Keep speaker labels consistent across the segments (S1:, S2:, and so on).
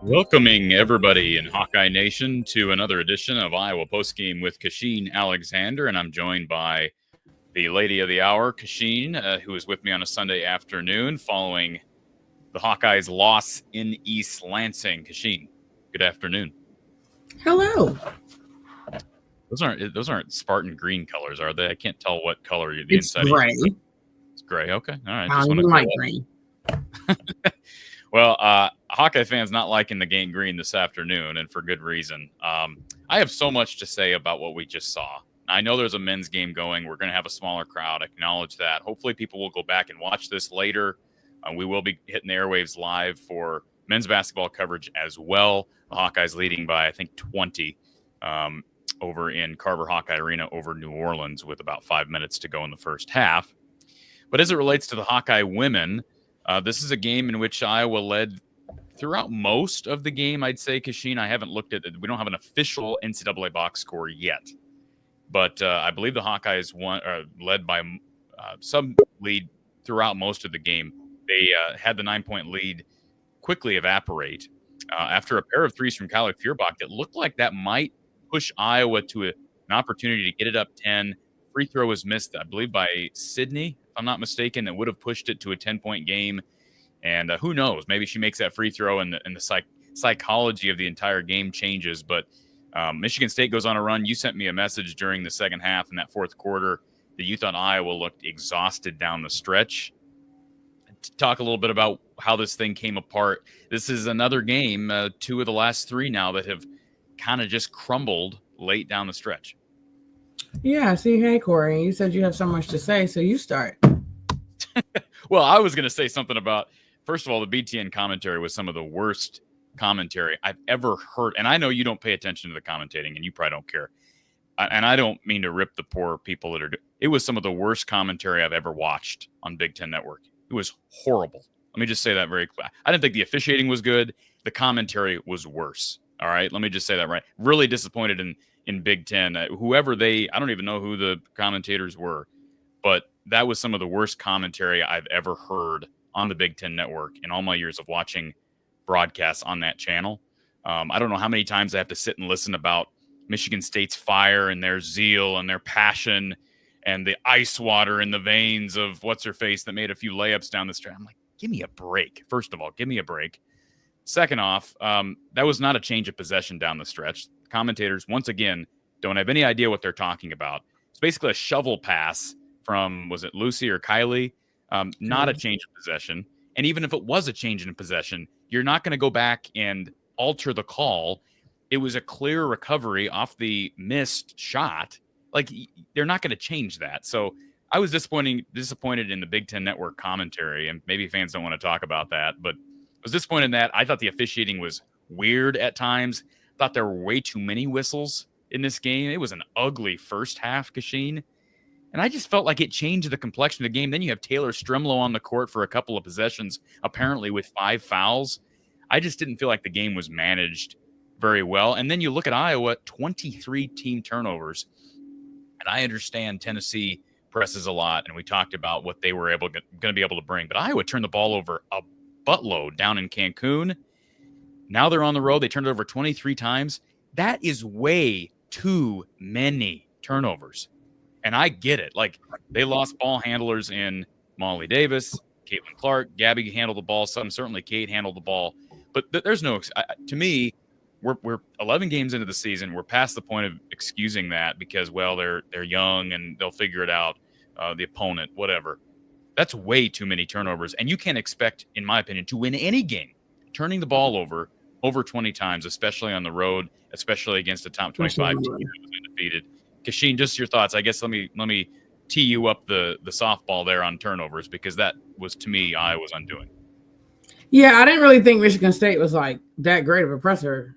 S1: Welcoming everybody in Hawkeye Nation to another edition of Iowa Postgame with Kachine Alexander, and I'm joined by the lady of the hour, Kachine, who is with me on a Sunday afternoon following the Hawkeyes' loss in East Lansing. Kachine, good afternoon.
S2: Hello.
S1: Those aren't Spartan green colors, are they? I can't tell what color the
S2: It's
S1: inside
S2: gray.
S1: is. It's gray. Okay, all right.
S2: I don't like green.
S1: Well, Hawkeye fans not liking the game green this afternoon, and for good reason. I have so much to say about what we just saw. I know there's a men's game going. We're going to have a smaller crowd. I acknowledge that. Hopefully people will go back and watch this later. We will be hitting the airwaves live for men's basketball coverage as well. The Hawkeyes leading by, I think, 20 over in Carver Hawkeye Arena over New Orleans with about 5 minutes to go in the first half. But as it relates to the Hawkeye women, this is a game in which Iowa led throughout most of the game, I'd say, Kachine. I haven't looked at it. We don't have an official NCAA box score yet. But I believe the Hawkeyes led by sub-lead throughout most of the game. They had the 9-point lead quickly evaporate after a pair of threes from Kyler Feuerbach that looked like that might push Iowa to an opportunity to get it up 10. Free throw was missed, I believe, by Sydney, if I'm not mistaken. That would have pushed it to a 10-point game. And who knows? Maybe she makes that free throw and the psychology of the entire game changes. But Michigan State goes on a run. You sent me a message during the second half in that fourth quarter that you thought Iowa looked exhausted down the stretch. Talk a little bit about how this thing came apart. This is another game, 2 of the last 3 now, that have kind of just crumbled late down the stretch.
S2: Yeah, see, hey, Corey, you said you have so much to say, so you start.
S1: Well, I was going to say something about, first of all, the BTN commentary was some of the worst commentary I've ever heard. And I know you don't pay attention to the commentating, and you probably don't care. And I don't mean to rip the poor people that are doing it. Was some of the worst commentary I've ever watched on Big Ten Network. It was horrible. Let me just say that very clear. I didn't think the officiating was good. The commentary was worse. All right, let me just say that right. Really disappointed in Big Ten. I don't even know who the commentators were, but that was some of the worst commentary I've ever heard on the Big Ten Network in all my years of watching broadcasts on that channel. I don't know how many times I have to sit and listen about Michigan State's fire and their zeal and their passion and the ice water in the veins of what's-her-face that made a few layups down the stretch. I'm like, give me a break. First of all, give me a break. Second off, that was not a change of possession down the stretch. Commentators, once again, don't have any idea what they're talking about. It's basically a shovel pass from, was it Lucy or Kylie? Not a change of possession. And even if it was a change in possession, you're not going to go back and alter the call. It was a clear recovery off the missed shot. Like, they're not going to change that. So I was disappointed in the Big Ten Network commentary, and maybe fans don't want to talk about that, but I was disappointed in that. I thought the officiating was weird at times. I thought there were way too many whistles in this game. It was an ugly first half, Kachine. And I just felt like it changed the complexion of the game. Then you have Taylor Strimlow on the court for a couple of possessions, apparently with 5 fouls. I just didn't feel like the game was managed very well. And then you look at Iowa, 23 team turnovers. And I understand Tennessee presses a lot, and we talked about what they were going to be able to bring. But Iowa turned the ball over a buttload down in Cancun. Now they're on the road. They turned it over 23 times. That is way too many turnovers. And I get it. Like, they lost ball handlers in Molly Davis, Caitlin Clark, Gabby handled the ball. Certainly Kate handled the ball. But there's no – to me, we're 11 games into the season. We're past the point of excusing that because, well, they're young and they'll figure it out, the opponent, whatever. That's way too many turnovers. And you can't expect, in my opinion, to win any game turning the ball over 20 times, especially on the road, especially against a top 25 team that was undefeated. Kachine, just your thoughts. I guess let me tee you up the softball there on turnovers, because that was, to me, Iowa's undoing.
S2: Yeah, I didn't really think Michigan State was like that great of a presser.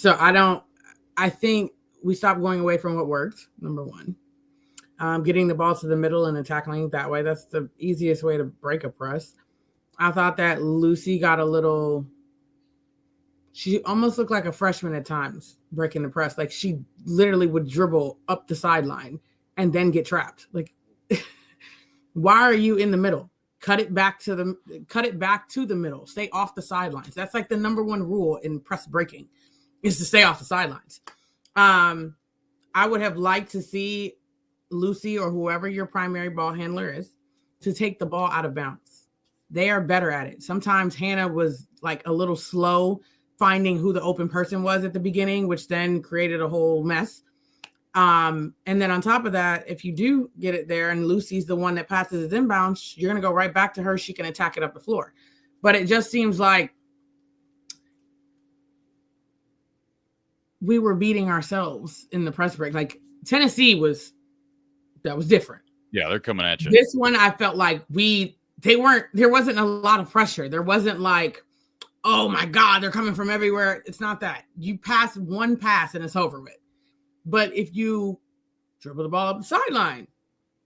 S2: I think we stopped going away from what worked, number one. Getting the ball to the middle and tackling that way, that's the easiest way to break a press. I thought that Lucy got she almost looked like a freshman at times breaking the press. Like, she literally would dribble up the sideline and then get trapped. Like, why are you in the middle? Cut it back to the middle. Stay off the sidelines. That's like the number one rule in press breaking, is to stay off the sidelines. I would have liked to see Lucy or whoever your primary ball handler is to take the ball out of bounds. They are better at it. Sometimes Hannah was like a little slow finding who the open person was at the beginning, which then created a whole mess. And then on top of that, if you do get it there and Lucy's the one that passes it inbounds, you're going to go right back to her. She can attack it up the floor. But it just seems like we were beating ourselves in the press break. Like, Tennessee that was different.
S1: Yeah, they're coming at you.
S2: This one, I felt like there wasn't a lot of pressure. There wasn't like, oh my God, they're coming from everywhere. It's not that. You pass one pass and it's over with. But if you dribble the ball up the sideline,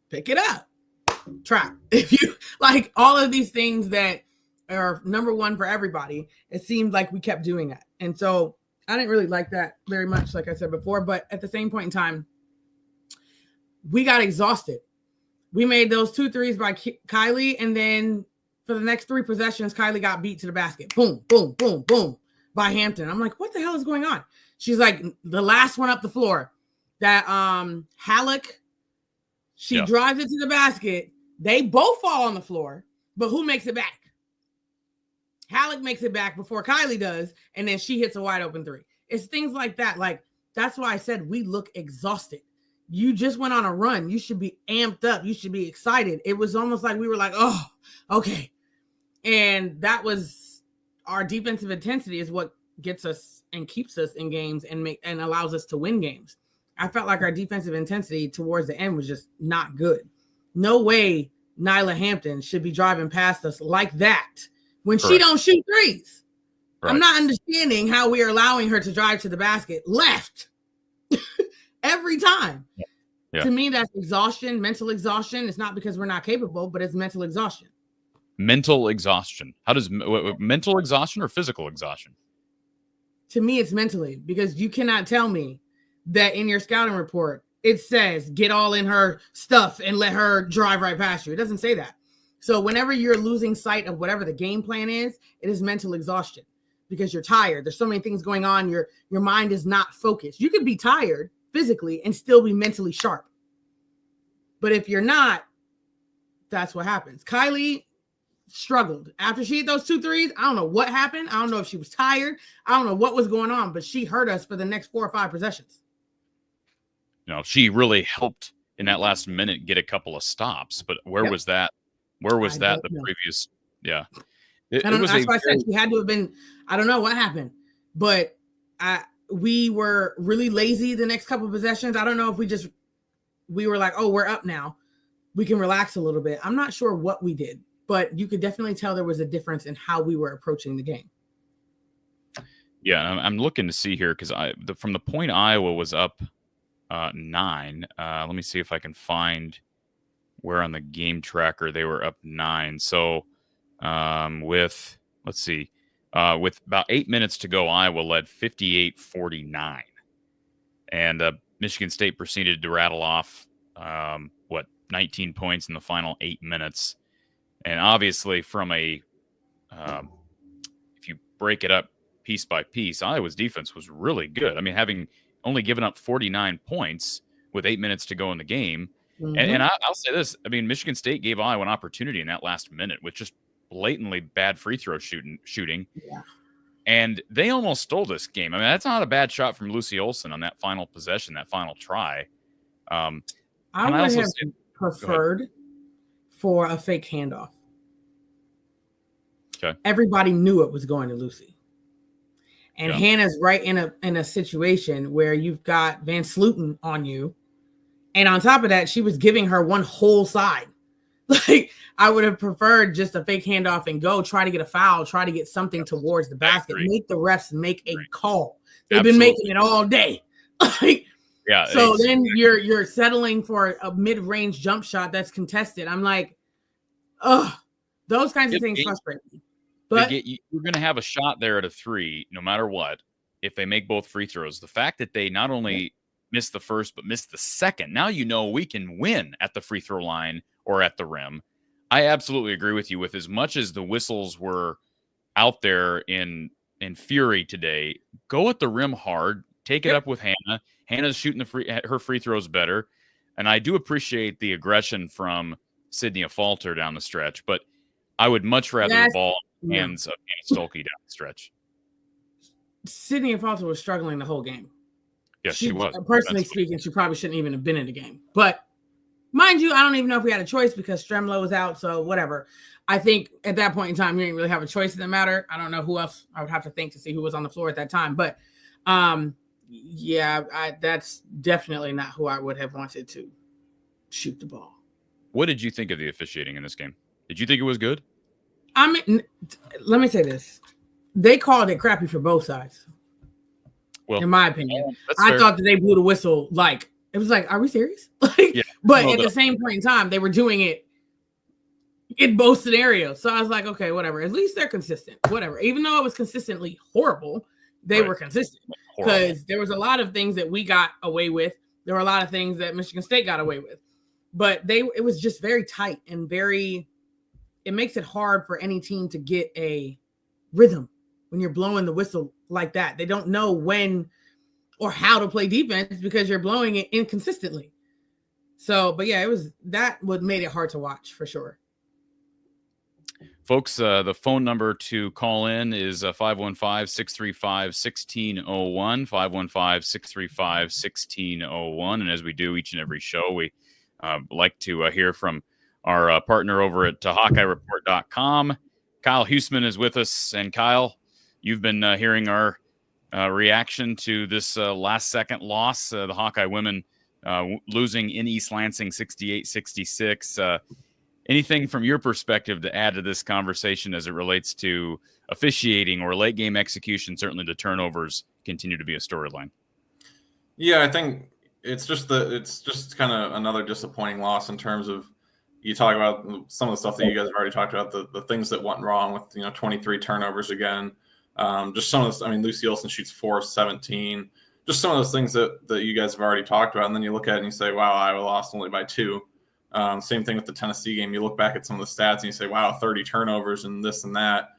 S2: pick it up, trap. If you like all of these things that are number one for everybody, it seemed like we kept doing that. And so I didn't really like that very much, like I said before. But at the same point in time, we got exhausted. We made those 2 threes by Kylie, and then for the next 3 possessions, Kylie got beat to the basket. Boom, boom, boom, boom by Hampton. I'm like, what the hell is going on? She's like, the last one up the floor, that Halleck, she drives it to the basket. They both fall on the floor, but who makes it back? Halleck makes it back before Kylie does, and then she hits a wide open 3. It's things like that. Like, that's why I said we look exhausted. You just went on a run. You should be amped up. You should be excited. It was almost like we were like, oh, okay. And that was our defensive intensity is what gets us and keeps us in games and allows us to win games. I felt like our defensive intensity towards the end was just not good. No way Nyla Hampton should be driving past us like that when she don't shoot threes. Right. I'm not understanding how we are allowing her to drive to the basket left every time. Yeah. To me, that's exhaustion, mental exhaustion. It's not because we're not capable, but it's mental exhaustion.
S1: Mental exhaustion. How does mental exhaustion or physical exhaustion?
S2: To me, it's mentally, because you cannot tell me that in your scouting report, it says get all in her stuff and let her drive right past you. It doesn't say that. So whenever you're losing sight of whatever the game plan is, it is mental exhaustion because you're tired. There's so many things going on. Your mind is not focused. You can be tired physically and still be mentally sharp. But if you're not, that's what happens. Kylie struggled after she hit those 2 threes. I don't know what happened. I don't know if she was tired. I don't know what was going on, but she hurt us for the next 4 or 5 possessions.
S1: she really helped in that last minute get a couple of stops. But where was that? Where was that the previous? Yeah.
S2: That's why I said she had to have been. I don't know what happened, but we were really lazy the next couple of possessions. I don't know if we were like, oh, we're up now, we can relax a little bit. I'm not sure what we did, but you could definitely tell there was a difference in how we were approaching the game.
S1: Yeah, I'm looking to see here because from the point Iowa was up 9. Let me see if I can find where on the game tracker they were up 9. So with about 8 minutes to go, Iowa led 58-49. And Michigan State proceeded to rattle off, 19 points in the final 8 minutes. And obviously from if you break it up piece by piece, Iowa's defense was really good. I mean, having only given up 49 points with 8 minutes to go in the game. Mm-hmm. And I'll say this. I mean, Michigan State gave Iowa an opportunity in that last minute with just blatantly bad free throw shooting. Yeah. And they almost stole this game. I mean, that's not a bad shot from Lucy Olson on that final possession, that final try.
S2: I would have preferred for a fake handoff.
S1: Okay.
S2: Everybody knew it was going to Lucy. And Hannah's right in a situation where you've got Van Sluten on you. And on top of that, she was giving her one whole side. Like, I would have preferred just a fake handoff and go try to get a foul, try to get something towards the basket, make the refs make a call. They've been making it all day. So then you're settling for a mid-range jump shot that's contested. I'm like, those kinds of things frustrate me. But
S1: you're going to have a shot there at a 3, no matter what, if they make both free throws. The fact that they not only missed the first, but missed the second, now we can win at the free throw line or at the rim. I absolutely agree with you. With as much as the whistles were out there in fury today, go at the rim hard, take it up with Hannah. Hannah's shooting her free throws better. And I do appreciate the aggression from Sydney Afalter down the stretch, but I would much rather the ball in the hands of Anna Stolke down the stretch.
S2: Sydney Afalter was struggling the whole game.
S1: Yes, she was.
S2: Personally speaking, she probably shouldn't even have been in the game. But mind you, I don't even know if we had a choice because Stremlo was out, so whatever. I think at that point in time, you didn't really have a choice in the matter. I don't know who else I would have to think to see who was on the floor at that time. But, that's definitely not who I would have wanted to shoot the ball.
S1: What did you think of the officiating in this game? Did you think it was good?
S2: I mean, let me say this. They called it crappy for both sides. Well, in my opinion, I thought that they blew the whistle. Like, it was like, are we serious? But at the same point in time, they were doing it in both scenarios. So I was like, okay, whatever. At least they're consistent. Whatever. Even though it was consistently horrible, they were consistent. Because there was a lot of things that we got away with. There were a lot of things that Michigan State got away with. But it was just very tight and it makes it hard for any team to get a rhythm when you're blowing the whistle like that. They don't know when or how to play defense because you're blowing it inconsistently. So, but yeah, that what made it hard to watch for sure.
S1: Folks, the phone number to call in is 515-635-1601, 515-635-1601. And as we do each and every show, we like to hear from our partner over at HawkeyeReport.com. Kyle Houman is with us. And Kyle, you've been hearing our reaction to this last-second loss, the Hawkeye women losing in East Lansing 68-66. Anything from your perspective to add to this conversation as it relates to officiating or late game execution? Certainly the turnovers continue to be a storyline.
S3: Yeah, I think it's just kind of another disappointing loss in terms of, you talk about some of the stuff that you guys have already talked about, the things that went wrong with, 23 turnovers again. Just some of this, I mean, Lucy Olson shoots 4 of 17. Just some of those things that you guys have already talked about. And then you look at it and you say, wow, Iowa lost only by 2. Same thing with the Tennessee game. You look back at some of the stats and you say, wow, 30 turnovers and this and that.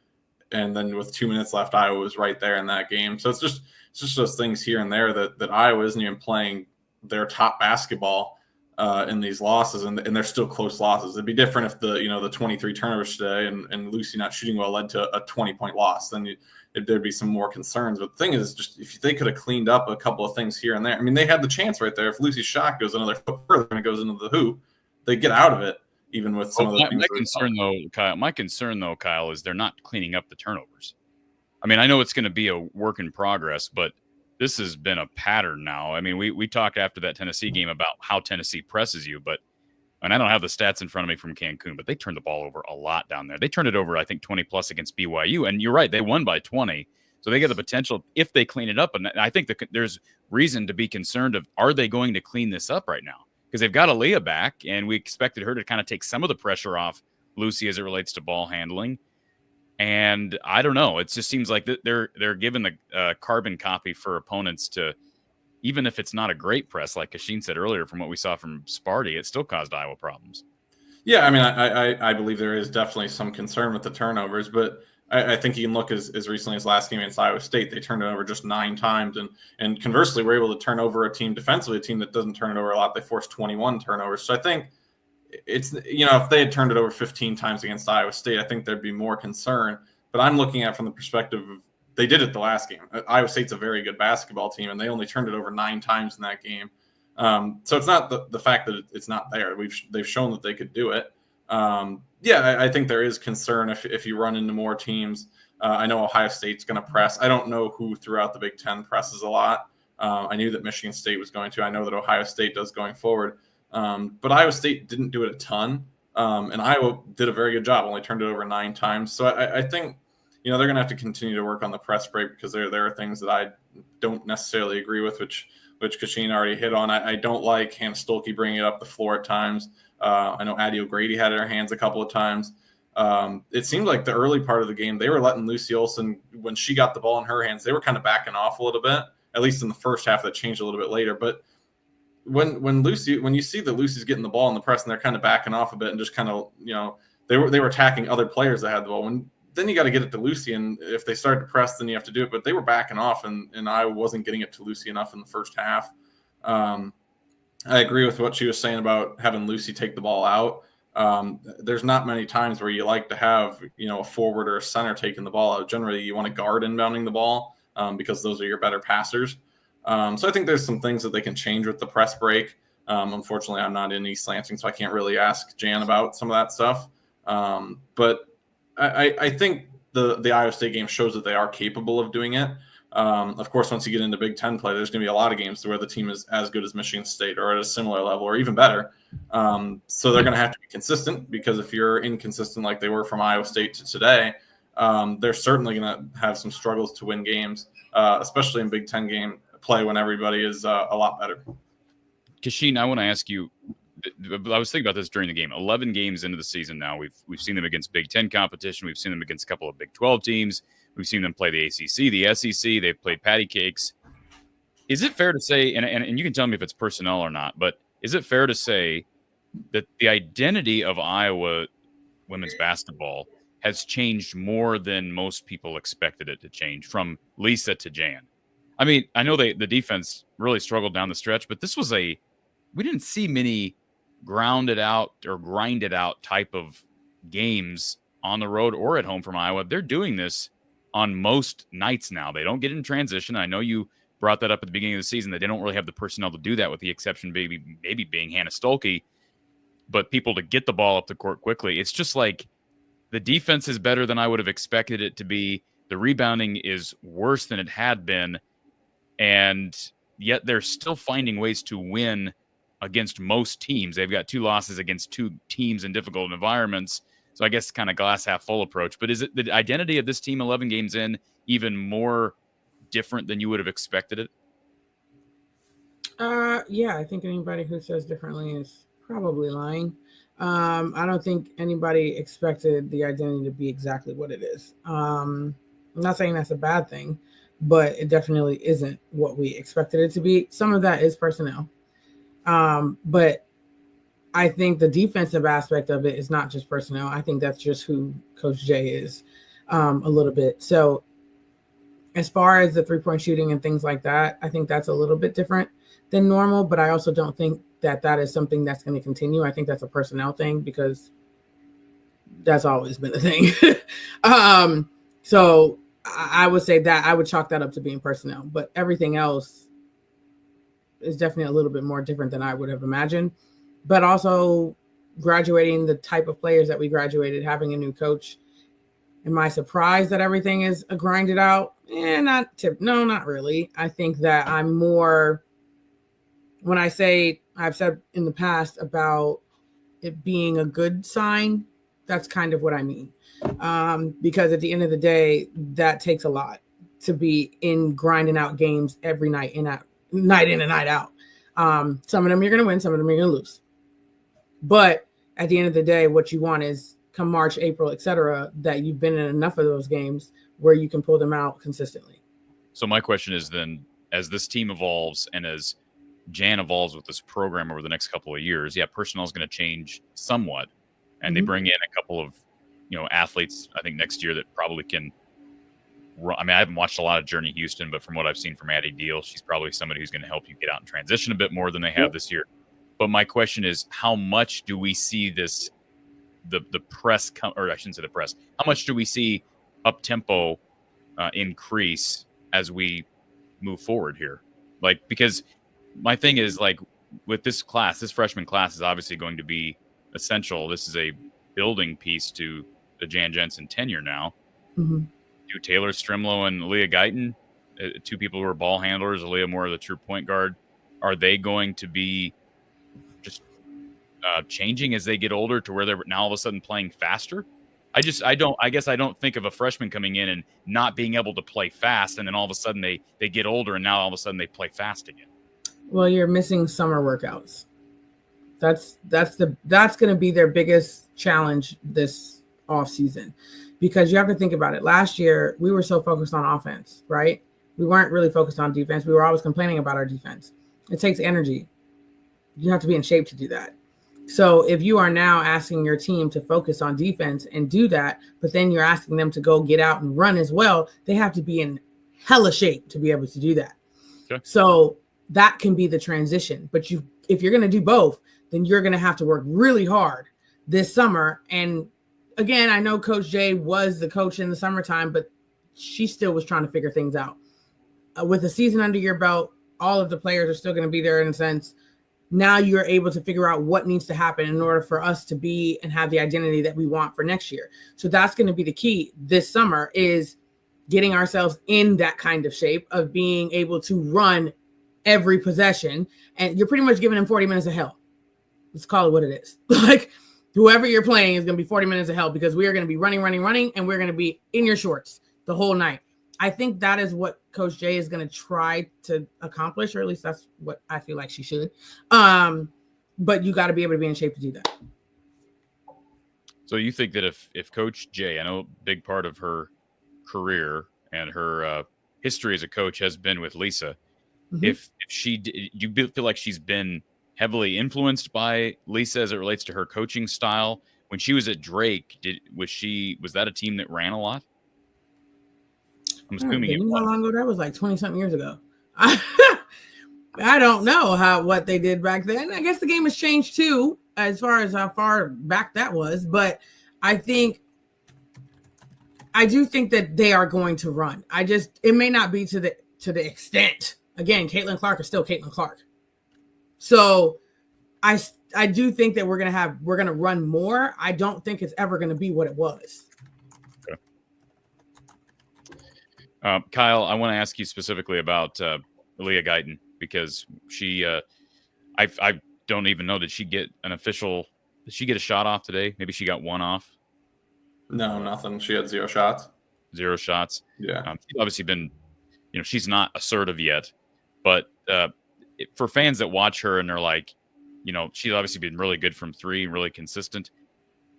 S3: And then with 2 minutes left, Iowa was right there in that game. So it's just those things here and there that Iowa isn't even playing their top basketball. in these losses, and they're still close losses. It'd be different if the 23 turnovers today and Lucy not shooting well led to a 20-point loss. Then there'd be some more concerns. But the thing is, just if they could have cleaned up a couple of things here and there. I mean, they had the chance right there. If Lucy's shot goes another foot further and it goes into the hoop, they get out of it. Even with some of the things.
S1: My concern though, Kyle, is they're not cleaning up the turnovers. I mean, I know it's going to be a work in progress, but this has been a pattern now. I mean, we talked after that Tennessee game about how Tennessee presses you, and I don't have the stats in front of me from Cancun, but they turned the ball over a lot down there. They turned it over, I think, 20 plus against BYU, and you're right, they won by 20. So they get the potential if they clean it up, and I think there's reason to be concerned of, are they going to clean this up right now? Because they've got Aaliyah back, and we expected her to kind of take some of the pressure off Lucy as it relates to ball handling. And I don't know. It just seems like they're given the carbon copy for opponents to, even if it's not a great press, like Kachine said earlier, from what we saw from Sparty, it still caused Iowa problems.
S3: Yeah, I mean, I believe there is definitely some concern with the turnovers, but I think you can look as recently as last game against Iowa State. They turned it over just 9 times. And conversely, we're able to turn over a team defensively, a team that doesn't turn it over a lot. They forced 21 turnovers. So I think it's, if they had turned it over 15 times against Iowa State, I think there'd be more concern. But I'm looking at it from the perspective of they did it the last game. Iowa State's a very good basketball team, and they only turned it over 9 times in that game. So it's not the fact that it's not there. They've shown that they could do it. I think there is concern if you run into more teams. I know Ohio State's going to press. I don't know who throughout the Big Ten presses a lot. I knew that Michigan State was going to. I know that Ohio State does going forward. But Iowa State didn't do it a ton. And Iowa did a very good job, only turned it over 9 times. So I think, they're going to have to continue to work on the press break because there are things that I don't necessarily agree with, which Kachine already hit on. I don't like Hannah Stolke bringing it up the floor at times. I know Addie O'Grady had her hands a couple of times. It seemed like the early part of the game, they were letting Lucy Olson, when she got the ball in her hands, they were kind of backing off a little bit, at least in the first half. That changed a little bit later. But when you see that Lucy's getting the ball in the press and they're kind of backing off a bit and just kind of, they were attacking other players that had the ball. Then you got to get it to Lucy, and if they start to press, then you have to do it. But they were backing off, and I wasn't getting it to Lucy enough in the first half. I agree with what she was saying about having Lucy take the ball out. There's not many times where you like to have, a forward or a center taking the ball out. Generally, you want a guard inbounding the ball because those are your better passers. So I think there's some things that they can change with the press break. Unfortunately, I'm not in East Lansing, so I can't really ask Jan about some of that stuff. But I think the Iowa State game shows that they are capable of doing it. Of course, once you get into Big Ten play, there's going to be a lot of games where the team is as good as Michigan State or at a similar level or even better. So they're going to have to be consistent, because if you're inconsistent like they were from Iowa State to today, they're certainly going to have some struggles to win games, especially in Big Ten game play when everybody is a lot better.
S1: Kachine, I want to ask you, I was thinking about this during the game. 11 games into the season now. We've seen them against Big Ten competition. We've seen them against a couple of Big 12 teams. We've seen them play the ACC, the SEC. They've played patty cakes. Is it fair to say, and you can tell me if it's personnel or not, but is it fair to say that the identity of Iowa women's basketball has changed more than most people expected it to change, from Lisa to Jan? I mean, I know the defense really struggled down the stretch, but this was we didn't see many grounded out or grinded out type of games on the road or at home from Iowa. They're doing this on most nights now. They don't get in transition. I know you brought that up at the beginning of the season, that they don't really have the personnel to do that, with the exception maybe being Hannah Stolke, but people to get the ball up the court quickly. It's just like the defense is better than I would have expected it to be. The rebounding is worse than it had been, and yet they're still finding ways to win against most teams. They've got 2 losses against 2 teams in difficult environments. So I guess kind of glass half full approach. But is it the identity of this team 11 games in even more different than you would have expected it?
S2: Yeah, I think anybody who says differently is probably lying. I don't think anybody expected the identity to be exactly what it is. I'm not saying that's a bad thing, but it definitely isn't what we expected it to be. Some of that is personnel. But I think the defensive aspect of it is not just personnel. I think that's just who Coach Jay is a little bit. So as far as the 3-point shooting and things like that, I think that's a little bit different than normal, but I also don't think that is something that's going to continue. I think that's a personnel thing because that's always been a thing. So I would say that I would chalk that up to being personnel, but everything else is definitely a little bit more different than I would have imagined. But also graduating the type of players that we graduated, having a new coach. Am I surprised that everything is grinded out? No, not really. I think that I'm more, when I say, I've said in the past about it being a good sign, that's kind of what I mean. Because at the end of the day, that takes a lot to be in grinding out games every night in and night out. Some of them you're going to win, some of them you're going to lose. But at the end of the day, what you want is come March, April, etc., that you've been in enough of those games where you can pull them out consistently.
S1: So my question is then, as this team evolves and as Jan evolves with this program over the next couple of years, personnel is going to change somewhat. And they bring in a couple of, athletes, I think next year that probably can run. I mean, I haven't watched a lot of Journey Houston, but from what I've seen from Addie Deal, she's probably somebody who's going to help you get out and transition a bit more than they have this year. But my question is, how much do we see this, the press, or I shouldn't say the press, how much do we see up-tempo increase as we move forward here? Like, because my thing is, like, with this class, this freshman class is obviously going to be essential. This is a building piece to the Jan Jensen tenure now. Do Taylor Strimlow and Aaliyah Guyton, two people who are ball handlers, Aaliyah more of the true point guard, are they going to be just changing as they get older to where they're now all of a sudden playing faster? I guess I don't think of a freshman coming in and not being able to play fast, and then all of a sudden they get older and now all of a sudden they play fast again.
S2: Well, you're missing summer workouts. That's going to be their biggest challenge this off season, because you have to think about it. Last year, we were so focused on offense, right? We weren't really focused on defense. We were always complaining about our defense. It takes energy. You have to be in shape to do that. So if you are now asking your team to focus on defense and do that, but then you're asking them to go get out and run as well, they have to be in hella shape to be able to do that. Okay. So that can be the transition. But if you're going to do both, then you're going to have to work really hard this summer. And again, I know Coach J was the coach in the summertime, but she still was trying to figure things out. With a season under your belt, all of the players are still going to be there in a sense. Now you're able to figure out what needs to happen in order for us to be and have the identity that we want for next year. So that's going to be the key this summer, is getting ourselves in that kind of shape of being able to run every possession. And you're pretty much giving them 40 minutes of hell. Let's call it what it is. Like, whoever you're playing is going to be 40 minutes of hell, because we are going to be running, and we're going to be in your shorts the whole night. I think that is what Coach J is going to try to accomplish, or at least that's what I feel like she should. But you got to be able to be in shape to do that.
S1: So you think that if Coach J, I know a big part of her career and her history as a coach has been with Lisa, if she, do you feel like she's been heavily influenced by Lisa as it relates to her coaching style? When she was at Drake, was that a team that ran a lot? I'm assuming it was.
S2: How long ago that was? Like 20-something years ago. I don't know what they did back then. I guess the game has changed too, as far as how far back that was. But I do think that they are going to run. It may not be to the extent. Again, Caitlin Clark is still Caitlin Clark. So I do think that we're going to run more. I don't think it's ever going to be what it was.
S1: Okay. Kyle, I want to ask you specifically about Aaliyah Guyton, because she, I don't even know, did she get a shot off today? Maybe she got one off.
S3: No, nothing. She had 0 shots.
S1: 0 shots.
S3: Yeah.
S1: She's obviously been, she's not assertive yet, but for fans that watch her and they're like, she's obviously been really good from 3, really consistent.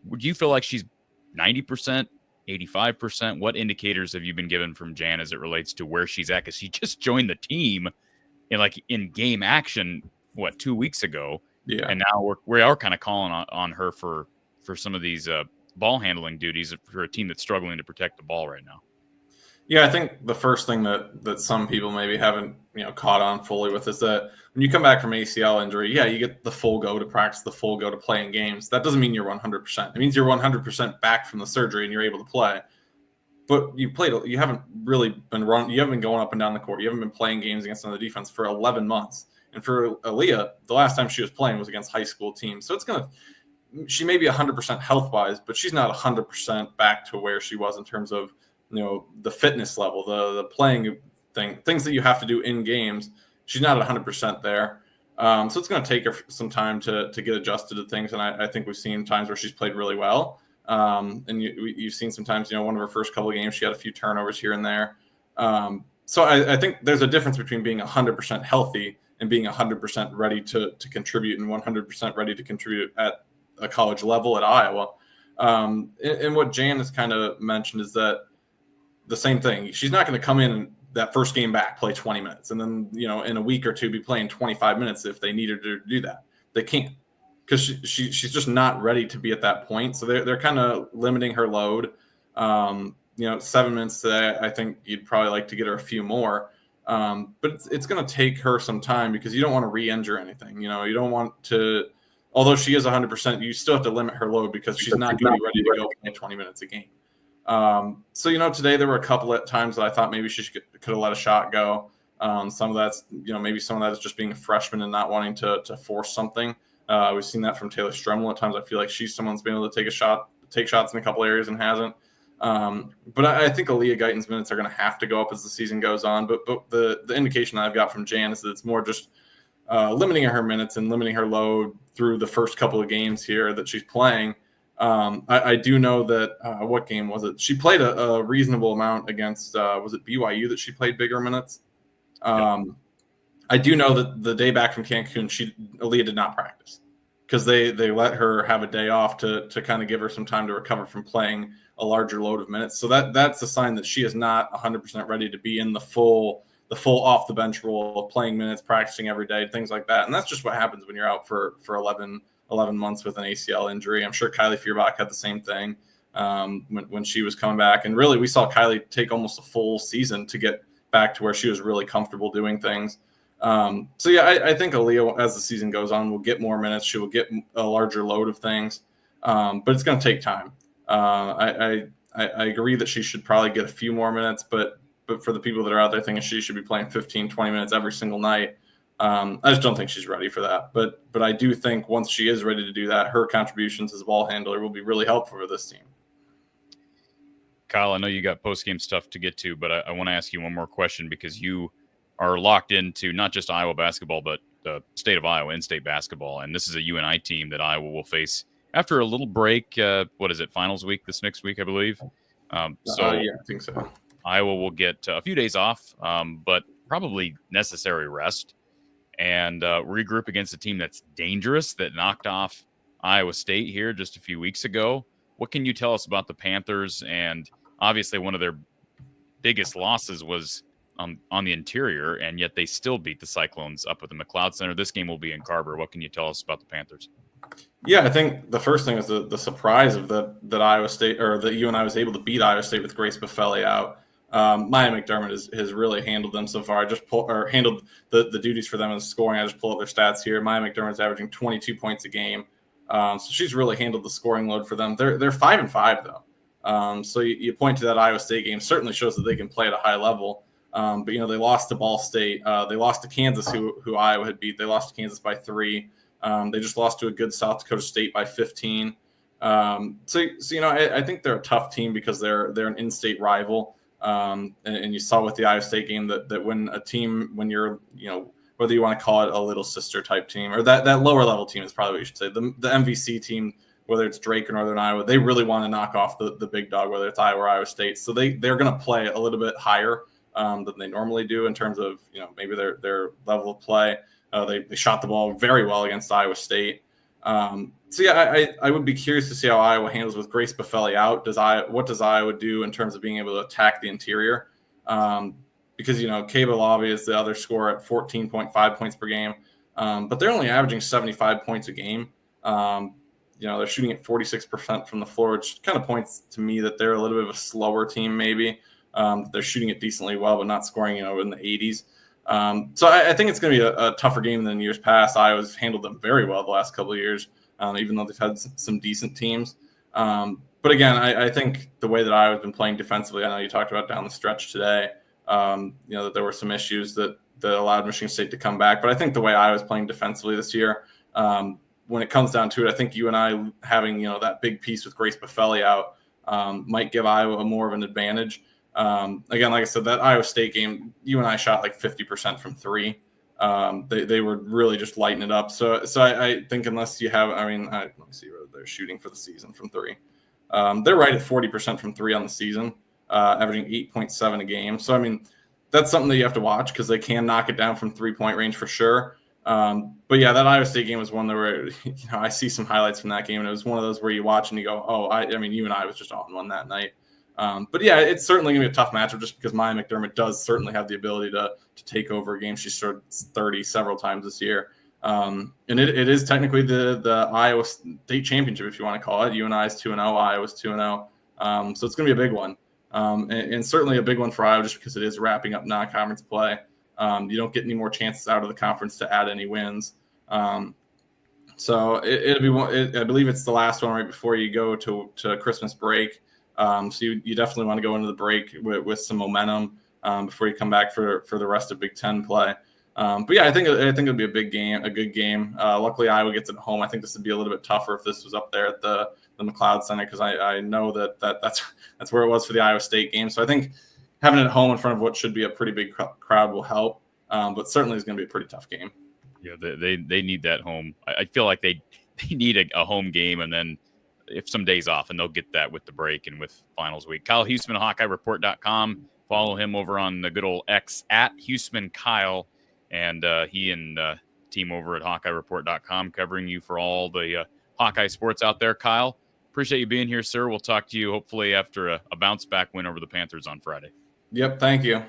S1: Would you feel like she's 90%, 85%? What indicators have you been given from Jan as it relates to where she's at? Because she just joined the team in game action, 2 weeks ago? Yeah. And now we are kind of calling on her for some of these ball handling duties for a team that's struggling to protect the ball right now.
S3: Yeah, I think the first thing that some people maybe haven't caught on fully with is that when you come back from ACL injury, yeah, you get the full go to practice, the full go to playing games. That doesn't mean you're 100%. It means you're 100% back from the surgery and you're able to play. But you haven't really been running. You haven't been going up and down the court. You haven't been playing games against another defense for 11 months. And for Aaliyah, the last time she was playing was against high school teams. So she may be 100% health wise, but she's not 100% back to where she was in terms of the fitness level, the playing things that you have to do in games. She's not 100% there. So it's going to take her some time to get adjusted to things. And I think we've seen times where she's played really well. And you've seen sometimes, one of her first couple of games, she had a few turnovers here and there. So I think there's a difference between being 100% healthy and being 100% ready to contribute and 100% ready to contribute at a college level at Iowa. And what Jan has kind of mentioned is that the same thing. She's not going to come in that first game back, play 20 minutes, and then, in a week or two be playing 25 minutes if they needed her to do that. They can't, because she's just not ready to be at that point. So they're kind of limiting her load. 7 minutes today, I think you'd probably like to get her a few more. But it's going to take her some time because you don't want to re-injure anything. You don't want to, although she is 100%, you still have to limit her load because she's not going to be ready to go play 20 minutes a game. So, today there were a couple of times that I thought maybe she could have let a shot go. Some of that's, maybe some of that is just being a freshman and not wanting to force something. We've seen that from Taylor Stremmel. At times I feel like she's someone's been able to take shots in a couple areas and hasn't. But I think Aaliyah Guyton's minutes are going to have to go up as the season goes on. But the indication that I've got from Jan is that it's more just limiting her minutes and limiting her load through the first couple of games here that she's playing. I do know that what game was it? She played a reasonable amount against was it BYU that she played bigger minutes? I do know that the day back from Cancun, Aaliyah did not practice because they let her have a day off to kind of give her some time to recover from playing a larger load of minutes. So that's a sign that she is not 100% ready to be in the full off the bench role of playing minutes, practicing every day, things like that. And that's just what happens when you're out for 11 months with an ACL injury. I'm sure Kylie Feuerbach had the same thing when she was coming back. And really, we saw Kylie take almost a full season to get back to where she was really comfortable doing things. So yeah, I think Aaliyah, as the season goes on, will get more minutes. She will get a larger load of things, but it's going to take time. I agree that she should probably get a few more minutes, but for the people that are out there thinking she should be playing 15, 20 minutes every single night, I just don't think she's ready for that. But I do think once she is ready to do that, her contributions as a ball handler will be really helpful for this team.
S1: Kyle, I know you got post-game stuff to get to, but I want to ask you one more question because you are locked into not just Iowa basketball, but the state of Iowa, in-state basketball. And this is a UNI team that Iowa will face after a little break. What is it, finals week this next week, I believe?
S3: Yeah, I think so.
S1: Iowa will get a few days off, but probably necessary rest and regroup against a team that's dangerous, that knocked off Iowa State here just a few weeks ago. What can you tell us about the Panthers? And obviously one of their biggest losses was on the interior, and yet they still beat the Cyclones up at the McLeod Center. This game will be in Carver. What can you tell us about the Panthers?
S3: Yeah, I think the first thing is the surprise of that Iowa State, or that UNI was able to beat Iowa State with Grace Buffelli out. Maya McDermott has really handled them so far. I just handled the duties for them in scoring. I just pull up their stats here. Maya McDermott's averaging 22 points a game. So she's really handled the scoring load for them. They're 5-5 though. So you point to that Iowa State game, certainly shows that they can play at a high level. But they lost to Ball State. They lost to Kansas, who Iowa had beat. They lost to Kansas by 3. They just lost to a good South Dakota State by 15. I think they're a tough team because they're an in-state rival. And you saw with the Iowa State game that when you're whether you want to call it a little sister type team or that lower level team is probably what you should say. The MVC team, whether it's Drake or Northern Iowa, they really want to knock off the big dog, whether it's Iowa or Iowa State. So they're going to play a little bit higher than they normally do in terms of maybe their level of play. They shot the ball very well against Iowa State. I would be curious to see how Iowa handles with Grace Buffelli out. What does Iowa do in terms of being able to attack the interior? Because Kaba Lobby is the other scorer at 14.5 points per game, but they're only averaging 75 points a game. They're shooting at 46% from the floor, which kind of points to me that they're a little bit of a slower team maybe. They're shooting it decently well, but not scoring, in the 80s. So I think it's going to be a tougher game than years past. Iowa's handled them very well the last couple of years, even though they've had some decent teams. But again, I think the way that Iowa's been playing defensively, I know you talked about down the stretch today, that there were some issues that allowed Michigan State to come back. But I think the way Iowa's playing defensively this year, when it comes down to it, I think UNI having, that big piece with Grace Buffelli out might give Iowa more of an advantage. Again, like I said, that Iowa State game, UNI shot like 50% from three. They were really just lighting it up. So I think unless you have, let me see where they're shooting for the season from three. They're right at 40% from three on the season, averaging 8.7 a game. So, that's something that you have to watch because they can knock it down from 3-point range for sure. But yeah, that Iowa State game was one where, I see some highlights from that game, and it was one of those where you watch and you go, oh, UNI was just on one that night. But yeah, it's certainly going to be a tough matchup just because Maya McDermott does certainly have the ability to take over a game. She scored 30 several times this year. And it is technically the Iowa State Championship, if you want to call it. UNI is 2-0, Iowa's 2-0. So it's going to be a big one. And certainly a big one for Iowa just because it is wrapping up non-conference play. You don't get any more chances out of the conference to add any wins. So it'll be one. I believe it's the last one right before you go to Christmas break. So you definitely want to go into the break with some momentum before you come back for the rest of Big Ten play. But yeah, I think it'll be a big game, a good game. Luckily, Iowa gets it home. I think this would be a little bit tougher if this was up there at the McLeod Center because I know that's where it was for the Iowa State game. So I think having it at home in front of what should be a pretty big crowd will help. But certainly it's going to be a pretty tough game.
S1: Yeah, they need that home. I feel like they need a home game, and then if some days off, and they'll get that with the break and with finals week. Kyle Houman, HawkeyeReport.com. Follow him over on the good old X at Houman Kyle, and he and team over at HawkeyeReport.com covering you for all the Hawkeye sports out there. Kyle, appreciate you being here, sir. We'll talk to you hopefully after a bounce back win over the Panthers on Friday.
S3: Yep, thank you.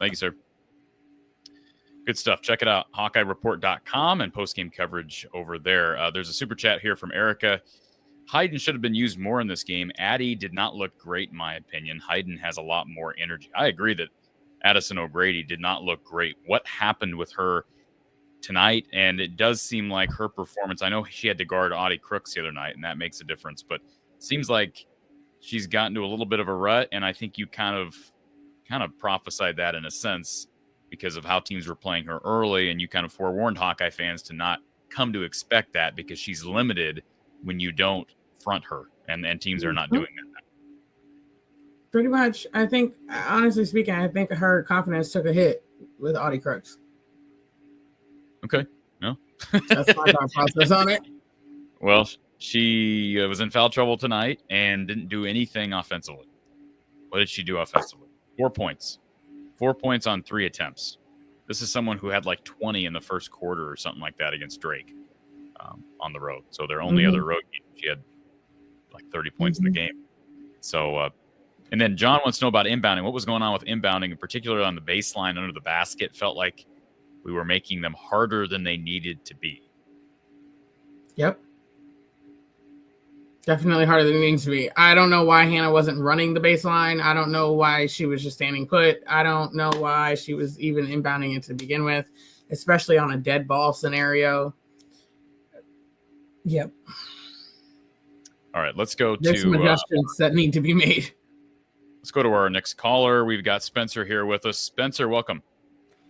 S1: Thank you, sir. Good stuff. Check it out, HawkeyeReport.com, and postgame coverage over there. There's a super chat here from Erica. Hayden should have been used more in this game. Addie did not look great, in my opinion. Hayden has a lot more energy. I agree that Addison O'Grady did not look great. What happened with her tonight? And it does seem like her performance, I know she had to guard Audie Crooks the other night, and that makes a difference, but it seems like she's gotten to a little bit of a rut, and I think you kind of prophesied that in a sense because of how teams were playing her early, and you kind of forewarned Hawkeye fans to not come to expect that because she's limited when you don't front her, and teams are not doing that.
S2: Pretty much. I think, honestly speaking, I think her confidence took a hit with Audie Crooks.
S1: Okay. No.
S2: That's my thought process on it.
S1: Well, she was in foul trouble tonight and didn't do anything offensively. What did she do offensively? 4 points. 4 points on 3 attempts. This is someone who had like 20 in the first quarter or something like that against Drake on the road. So their only other road game, she had like 30 points in the game. So, and then John wants to know about inbounding. What was going on with inbounding, in particular on the baseline under the basket? Felt like we were making them harder than they needed to be.
S2: Yep. Definitely harder than it needs to be. I don't know why Hannah wasn't running the baseline. I don't know why she was just standing put. I don't know why she was even inbounding it to begin with, especially on a dead ball scenario. Yep.
S1: All right, let's go
S2: There's some adjustments that need to be made.
S1: Let's go to our next caller. We've got Spencer here with us. Spencer, welcome.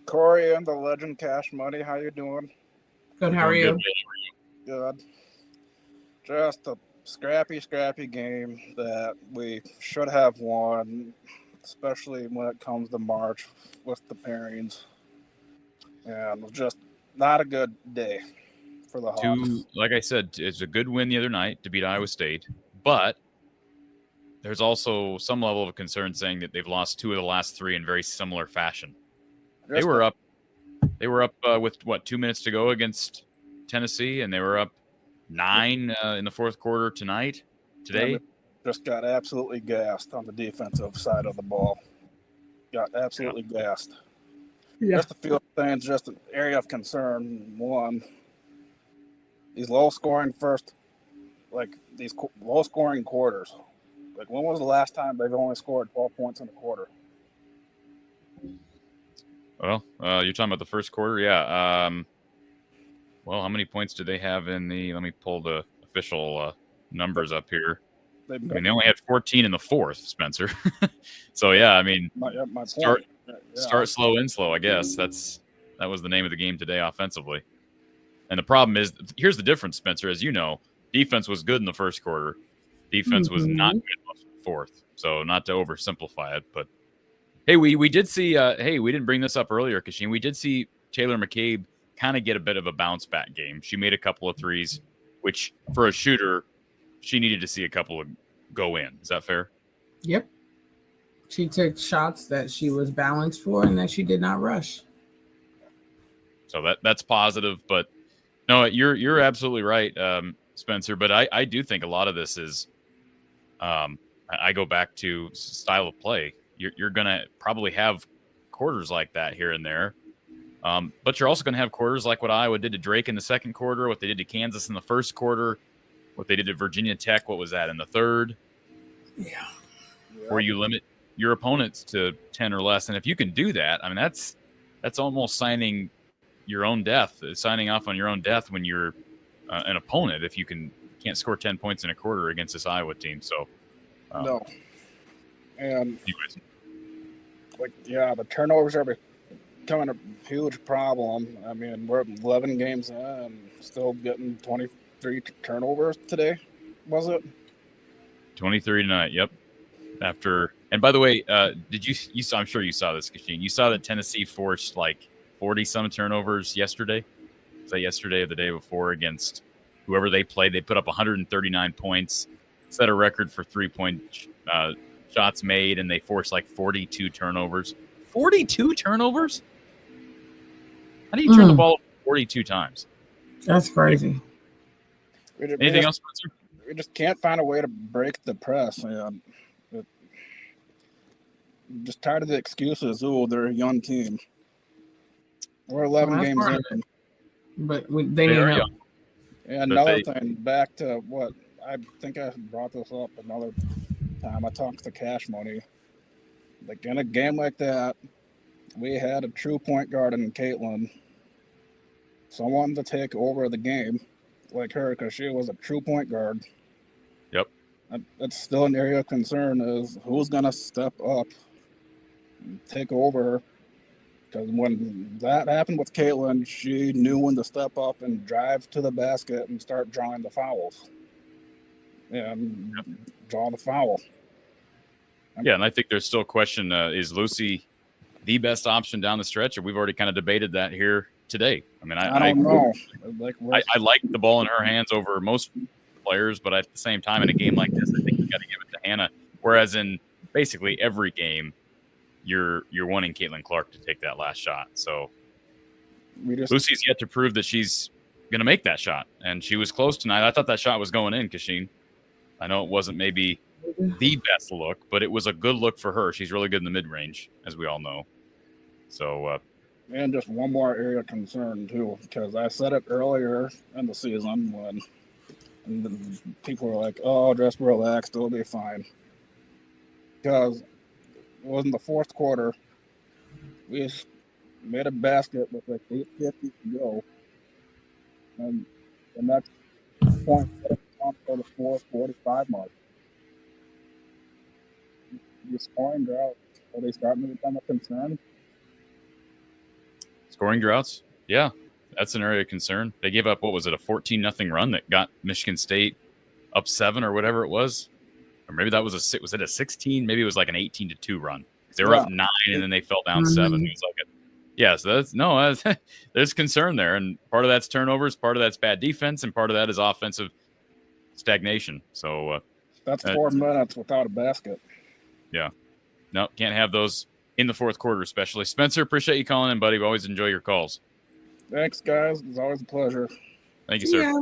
S4: Corey and the legend Cash Money, how you doing?
S2: Good, how are you?
S4: Good. Just a scrappy game that we should have won, especially when it comes to March with the pairings. And just not a good day for the Hawks.
S1: Like I said, it's a good win the other night to beat Iowa State, but there's also some level of concern saying that they've lost 2 of the last 3 in very similar fashion. They were up with 2 minutes to go against Tennessee, and they were up 9 in the fourth quarter today.
S4: Yeah, just got absolutely gassed on the defensive side of the ball. Got absolutely gassed. Yeah. Just a few things, just an area of concern. One, these low-scoring quarters. Like, when was the last time they've only scored 12 points in a quarter?
S1: Well, you're talking about the first quarter, yeah. Well, how many points did they have in the? Let me pull the official numbers up here. I mean, they only had 14 in the fourth, Spencer. So yeah, I mean,
S4: my
S1: start
S4: point.
S1: start slow, end slow. I guess that was the name of the game today offensively. And the problem is, here's the difference, Spencer. As you know, defense was good in the first quarter. Defense was not good much in the fourth. So not to oversimplify it, but hey, we did see. Hey, we didn't bring this up earlier, Kachine. We did see Taylor McCabe kind of get a bit of a bounce back game. She made a couple of threes, which for a shooter, she needed to see a couple of go in. Is that fair?
S2: Yep. She took shots that she was balanced for and that she did not rush.
S1: So that's positive. But no, you're absolutely right, Spencer. But I do think a lot of this is, I go back to style of play. You're going to probably have quarters like that here and there. But you're also going to have quarters like what Iowa did to Drake in the second quarter, what they did to Kansas in the first quarter, what they did to Virginia Tech, what was that, in the third?
S2: Yeah.
S1: Where you limit your opponents to 10 or less. And if you can do that, I mean, that's almost signing your own death, signing off on your own death when you're an opponent if you can't score 10 points in a quarter against this Iowa team. So,
S4: No. And
S1: anyways.
S4: the turnovers are becoming a huge problem. I mean, we're 11 games in and still getting 23 turnovers today, was it?
S1: 23 tonight, yep. And by the way, did you saw, I'm sure you saw this, Kachine. You saw that Tennessee forced like 40-some turnovers yesterday? Was that yesterday or the day before against whoever they played? They put up 139 points, set a record for 3-point shots made, and they forced like 42 turnovers. 42 turnovers? How do you turn the ball over 42 times?
S2: That's crazy.
S1: Anything else, Spencer?
S4: We just can't find a way to break the press. Just tired of the excuses. Oh, they're a young team. We're 11 games in.
S2: But they need help.
S4: And another thing, back to what I think I brought this up another time. I talked to Cash Money. Like in a game like that, we had a true point guard in Caitlin. Someone to take over the game like her because she was a true point guard.
S1: Yep.
S4: That's still an area of concern is who's going to step up and take over her. Because when that happened with Caitlin, she knew when to step up and drive to the basket and start drawing the fouls. And draw the foul.
S1: Yeah, and I think there's still a question, is Lucy the best option down the stretch? Or we've already kind of debated that here today. I mean, I
S4: don't know.
S1: I like the ball in her hands over most players, but at the same time, in a game like this, I think you got to give it to Hannah. Whereas in basically every game, you're wanting Caitlin Clark to take that last shot. So Lucy's yet to prove that she's going to make that shot, and she was close tonight. I thought that shot was going in, Kachine. I know it wasn't maybe the best look, but it was a good look for her. She's really good in the mid-range, as we all know. So,
S4: and just one more area of concern too, because I said it earlier in the season when people were like, "Oh, just relax, it'll be fine." Because it was in the fourth quarter, we made a basket with like 8:50 to go, and the next point for the 4:45 mark. The scoring drought, are they starting to become a concern?
S1: Scoring droughts? Yeah, that's an area of concern. They gave up, what was it, a 14-0 run that got Michigan State up 7 or whatever it was? Or maybe that was was it a 16? Maybe it was like an 18-2 run. They were up 9 and then they fell down 7. It was like so there's concern there. And part of that's turnovers, part of that's bad defense, and part of that is offensive stagnation. So
S4: that's 4 minutes without a basket.
S1: Yeah. No, can't have those in the fourth quarter, especially. Spencer, appreciate you calling in, buddy. We always enjoy your calls.
S4: Thanks, guys. It's always a pleasure.
S1: Thank you, sir. Yeah.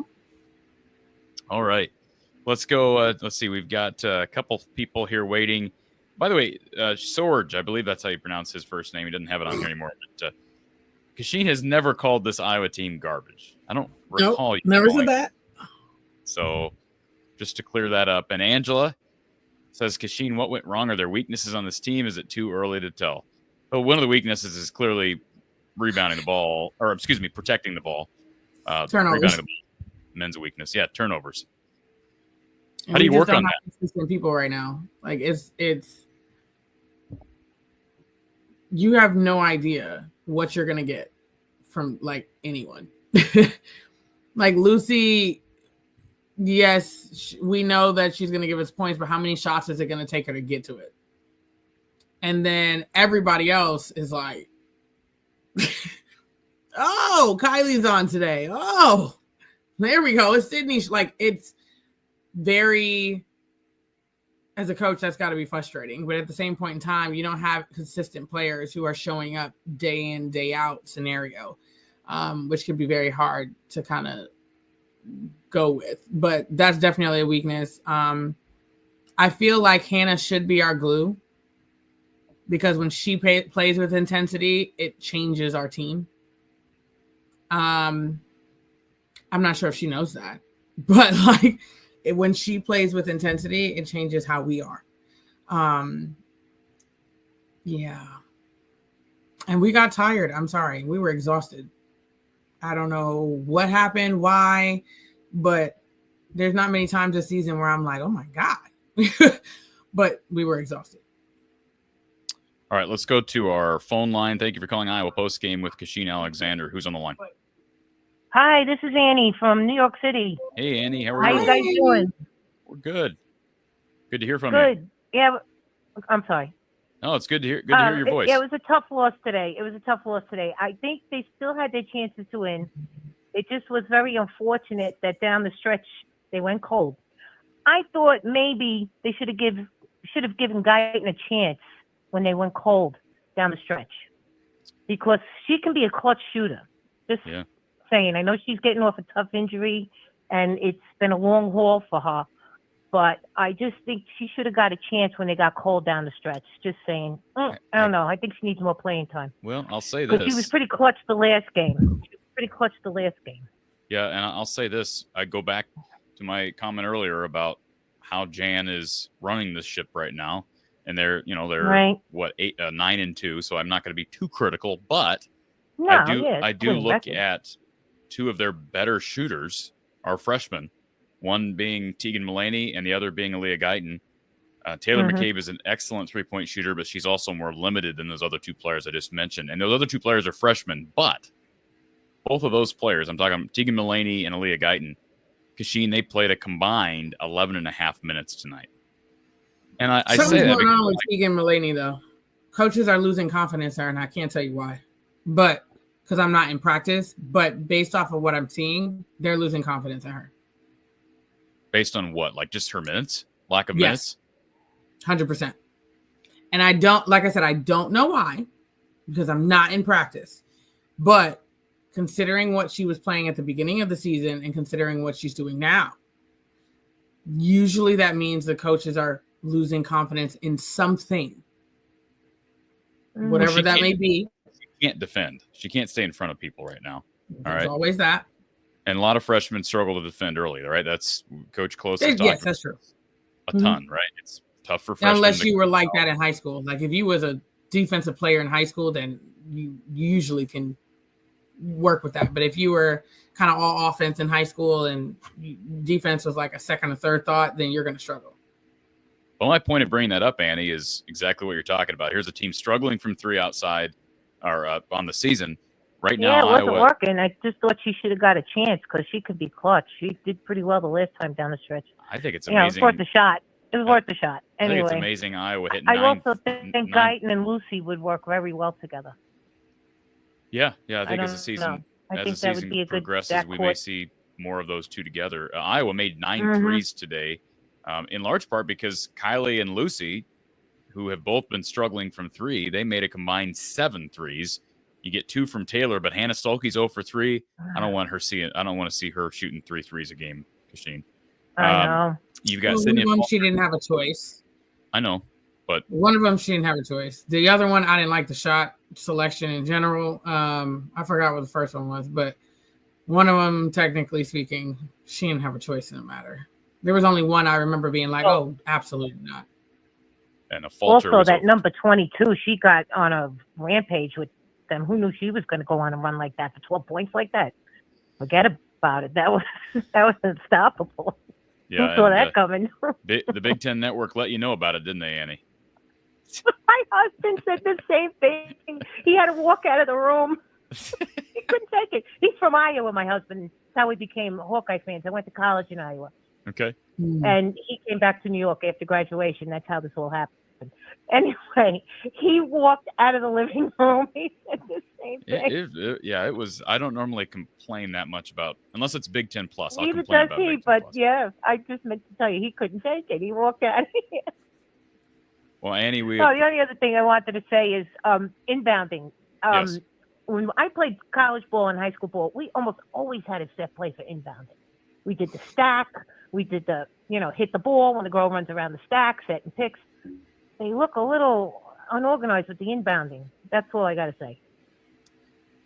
S1: All right. Let's go. Let's see. We've got a couple people here waiting. By the way, Sorge, I believe that's how you pronounce his first name. He doesn't have it on here anymore. But Kachine has never called this Iowa team garbage. I don't recall you
S2: never said that.
S1: So just to clear that up. And Angela says, Kachine, what went wrong? Are there weaknesses on this team? Is it too early to tell? Well, one of the weaknesses is clearly rebounding the ball, or excuse me, protecting the ball.
S2: Turnovers.
S1: Rebounding the ball. Men's weakness. Yeah, turnovers.
S2: And
S1: How do you work on that?
S2: Consistent people right now. Like it's you have no idea what you're gonna get from like anyone. Like Lucy, yes, we know that she's gonna give us points, but how many shots is it gonna take her to get to it? And then everybody else is like, oh, Kylie's on today. Oh, there we go. It's Sydney. Like it's very, as a coach, that's got to be frustrating. But at the same point in time, you don't have consistent players who are showing up day in, day out scenario, which can be very hard to kind of go with. But that's definitely a weakness. I feel like Hannah should be our glue because when she plays with intensity, it changes our team. I'm not sure if she knows that, but like, when she plays with intensity, it changes how we are. Yeah. And we got tired. I'm sorry. We were exhausted. I don't know what happened, why, but there's not many times this season where I'm like, oh my God. But we were exhausted.
S1: All right, let's go to our phone line. Thank you for calling Iowa Postgame with Kachine Alexander. Who's on the line?
S5: Hi, this is Annie from New York City.
S1: Hey, Annie. How are
S5: How
S1: you?
S5: you guys doing?
S1: We're good. Good to hear from you.
S5: Good. Yeah, I'm sorry.
S1: No, it's good to hear your voice.
S5: Yeah, it was a tough loss today. I think they still had their chances to win. It just was very unfortunate that down the stretch they went cold. I thought maybe they should have given Guyton a chance when they went cold down the stretch, because she can be a clutch shooter. Just saying. I know she's getting off a tough injury, and it's been a long haul for her. But I just think she should have got a chance when they got cold down the stretch. Just saying. I don't know. I think she needs more playing time.
S1: Well, I'll say this.
S5: Because she was pretty clutch the last game.
S1: Yeah, and I'll say this. I go back to my comment earlier about how Jan is running this ship right now. And they're
S5: right.
S1: 9-2. So I'm not going to be too critical. But
S5: No,
S1: I do look at two of their better shooters are freshmen, one being Tegan Mullaney and the other being Aaliyah Guyton. Taylor McCabe is an excellent three-point shooter, but she's also more limited than those other two players I just mentioned. And those other two players are freshmen, but both of those players, I'm talking Tegan Mullaney and Aaliyah Guyton, Kachine, they played a combined 11 and a half minutes tonight. And I say that
S2: going on with Tegan Mullaney, though. Coaches are losing confidence in her, and I can't tell you why. But because I'm not in practice, but based off of what I'm seeing, they're losing confidence in her.
S1: Based on what? Like just her minutes? Lack of minutes?
S2: 100%. And I don't know why, because I'm not in practice. But considering what she was playing at the beginning of the season and considering what she's doing now, usually that means the coaches are losing confidence in something. Whatever that may be.
S1: She can't defend. She can't stay in front of people right now.
S2: There's always that.
S1: And a lot of freshmen struggle to defend early, right? That's Coach Close has talked
S2: Yes, that's true.
S1: a ton, right? It's tough for freshmen.
S2: Unless you were like that in high school. Like if you was a defensive player in high school, then you usually can work with that. But if you were kind of all offense in high school and defense was like a second or third thought, then you're going to struggle.
S1: Well, my point of bringing that up, Annie, is exactly what you're talking about. Here's a team struggling from three outside or on the season. Right now,
S5: it wasn't working. I just thought she should have got a chance because she could be clutch. She did pretty well the last time down the stretch.
S1: I think it's amazing.
S5: It was worth the shot. Anyway,
S1: I think it's amazing Iowa hit
S5: I also think Guyton and Lucy would work very well together.
S1: Yeah. I think as the season progresses, we may see more of those two together. Iowa made 9 threes today, in large part because Kylie and Lucy, who have both been struggling from three, they made a combined 7 threes. You get 2 from Taylor, but Hannah Stolke's 0 for 3. I don't want to see her shooting 3 threes a game, Kachine.
S5: I know.
S1: You've got Sydney.
S2: One she didn't have a choice.
S1: I know, but
S2: one of them she didn't have a choice. The other one, I didn't like the shot selection in general. I forgot what the first one was, but one of them, technically speaking, she didn't have a choice in the matter. There was only one I remember being like, "Oh, absolutely not."
S1: And a falter.
S5: Also, that number 22, she got on a rampage with them. Who knew she was going to go on and run like that for 12 points like that? Forget about it. That was unstoppable.
S1: Yeah,
S5: Who saw that coming?
S1: The Big Ten Network let you know about it, didn't they, Annie?
S5: My husband said the same thing. He had to walk out of the room. He couldn't take it. He's from Iowa, my husband. That's how we became Hawkeye fans. I went to college in Iowa.
S1: Okay.
S5: And he came back to New York after graduation. That's how this all happened. Anyway, he walked out of the living room. He said the same thing.
S1: It was. I don't normally complain that much about, unless it's Big Ten Plus. I'll
S5: Neither
S1: complain
S5: does
S1: about
S5: he,
S1: Big Ten
S5: but
S1: Plus.
S5: yeah, I just meant to tell you, he couldn't take it. He walked out.
S1: Well, Annie,
S5: the only other thing I wanted to say is inbounding.
S1: Yes.
S5: When I played college ball and high school ball, we almost always had a set play for inbounding. We did the stack. We did the, hit the ball when the girl runs around the stack, set and picks. They look a little unorganized with the inbounding. That's all I got to say.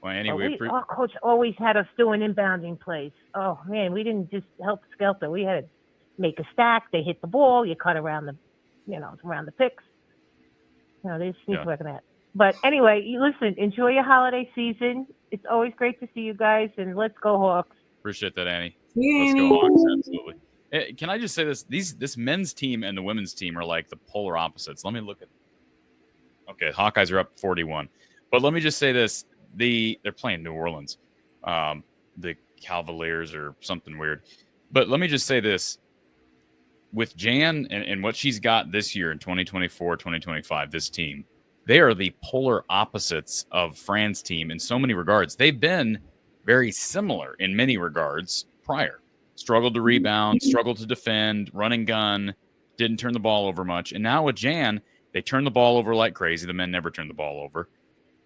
S1: Well, anyway,
S5: our coach always had us doing inbounding plays. Oh, man, we didn't just help skelter. We had to make a stack. They hit the ball. You cut around the, around the picks. They just need to work on that. But anyway, listen, enjoy your holiday season. It's always great to see you guys, and let's go Hawks.
S1: Appreciate that, Annie.
S2: Yeah,
S1: Let's go Hawks, absolutely. Can I just say this? This men's team and the women's team are like the polar opposites. Let me look at. Okay, Hawkeyes are up 41, but let me just say this: they're playing New Orleans, the Cavaliers or something weird. But let me just say this: with Jan and what she's got this year in 2024, 2025, this team, they are the polar opposites of Fran's team in so many regards. They've been very similar in many regards prior. Struggled to rebound, struggled to defend, run and gun, didn't turn the ball over much. And now with Jan, they turn the ball over like crazy. The men never turn the ball over.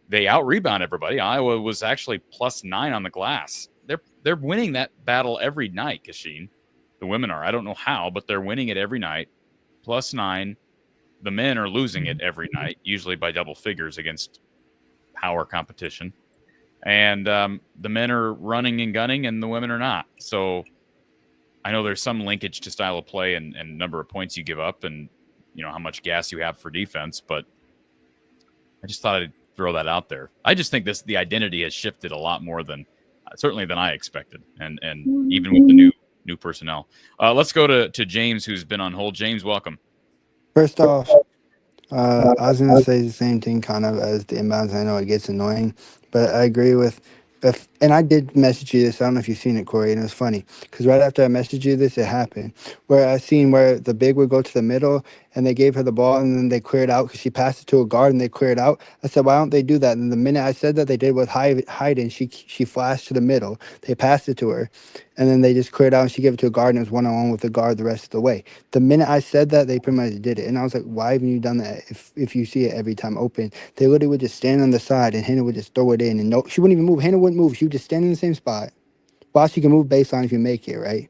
S1: They out-rebound everybody. Iowa was actually +9 on the glass. They're winning that battle every night, Kachine. The women are. I don't know how, but they're winning it every night. +9. The men are losing it every night, usually by double figures against power competition. And the men are running and gunning, and the women are not. So I know there's some linkage to style of play and number of points you give up and, how much gas you have for defense. But I just thought I'd throw that out there. I just think the identity has shifted a lot more than I expected. And even with the new personnel. Let's go to James, who's been on hold. James, welcome.
S6: First off, I was going to say the same thing kind of as the inbounds. I know it gets annoying, but I agree with and I did message you this. I don't know if you've seen it, Corey, and it was funny because right after I messaged you this, it happened where I seen where the big would go to the middle and they gave her the ball and then they cleared out because she passed it to a guard and they cleared out. I said, why don't they do that? And the minute I said that, they did with Hayden. She flashed to the middle. They passed it to her and then they just cleared out and she gave it to a guard and it was one-on-one with the guard the rest of the way. The minute I said that, they pretty much did it. And I was like, why haven't you done that if you see it every time open? They literally would just stand on the side and Hannah would just throw it in. And no, she wouldn't even move. Hannah wouldn't move. She would just stand in the same spot. While she can move baseline if you make it, right?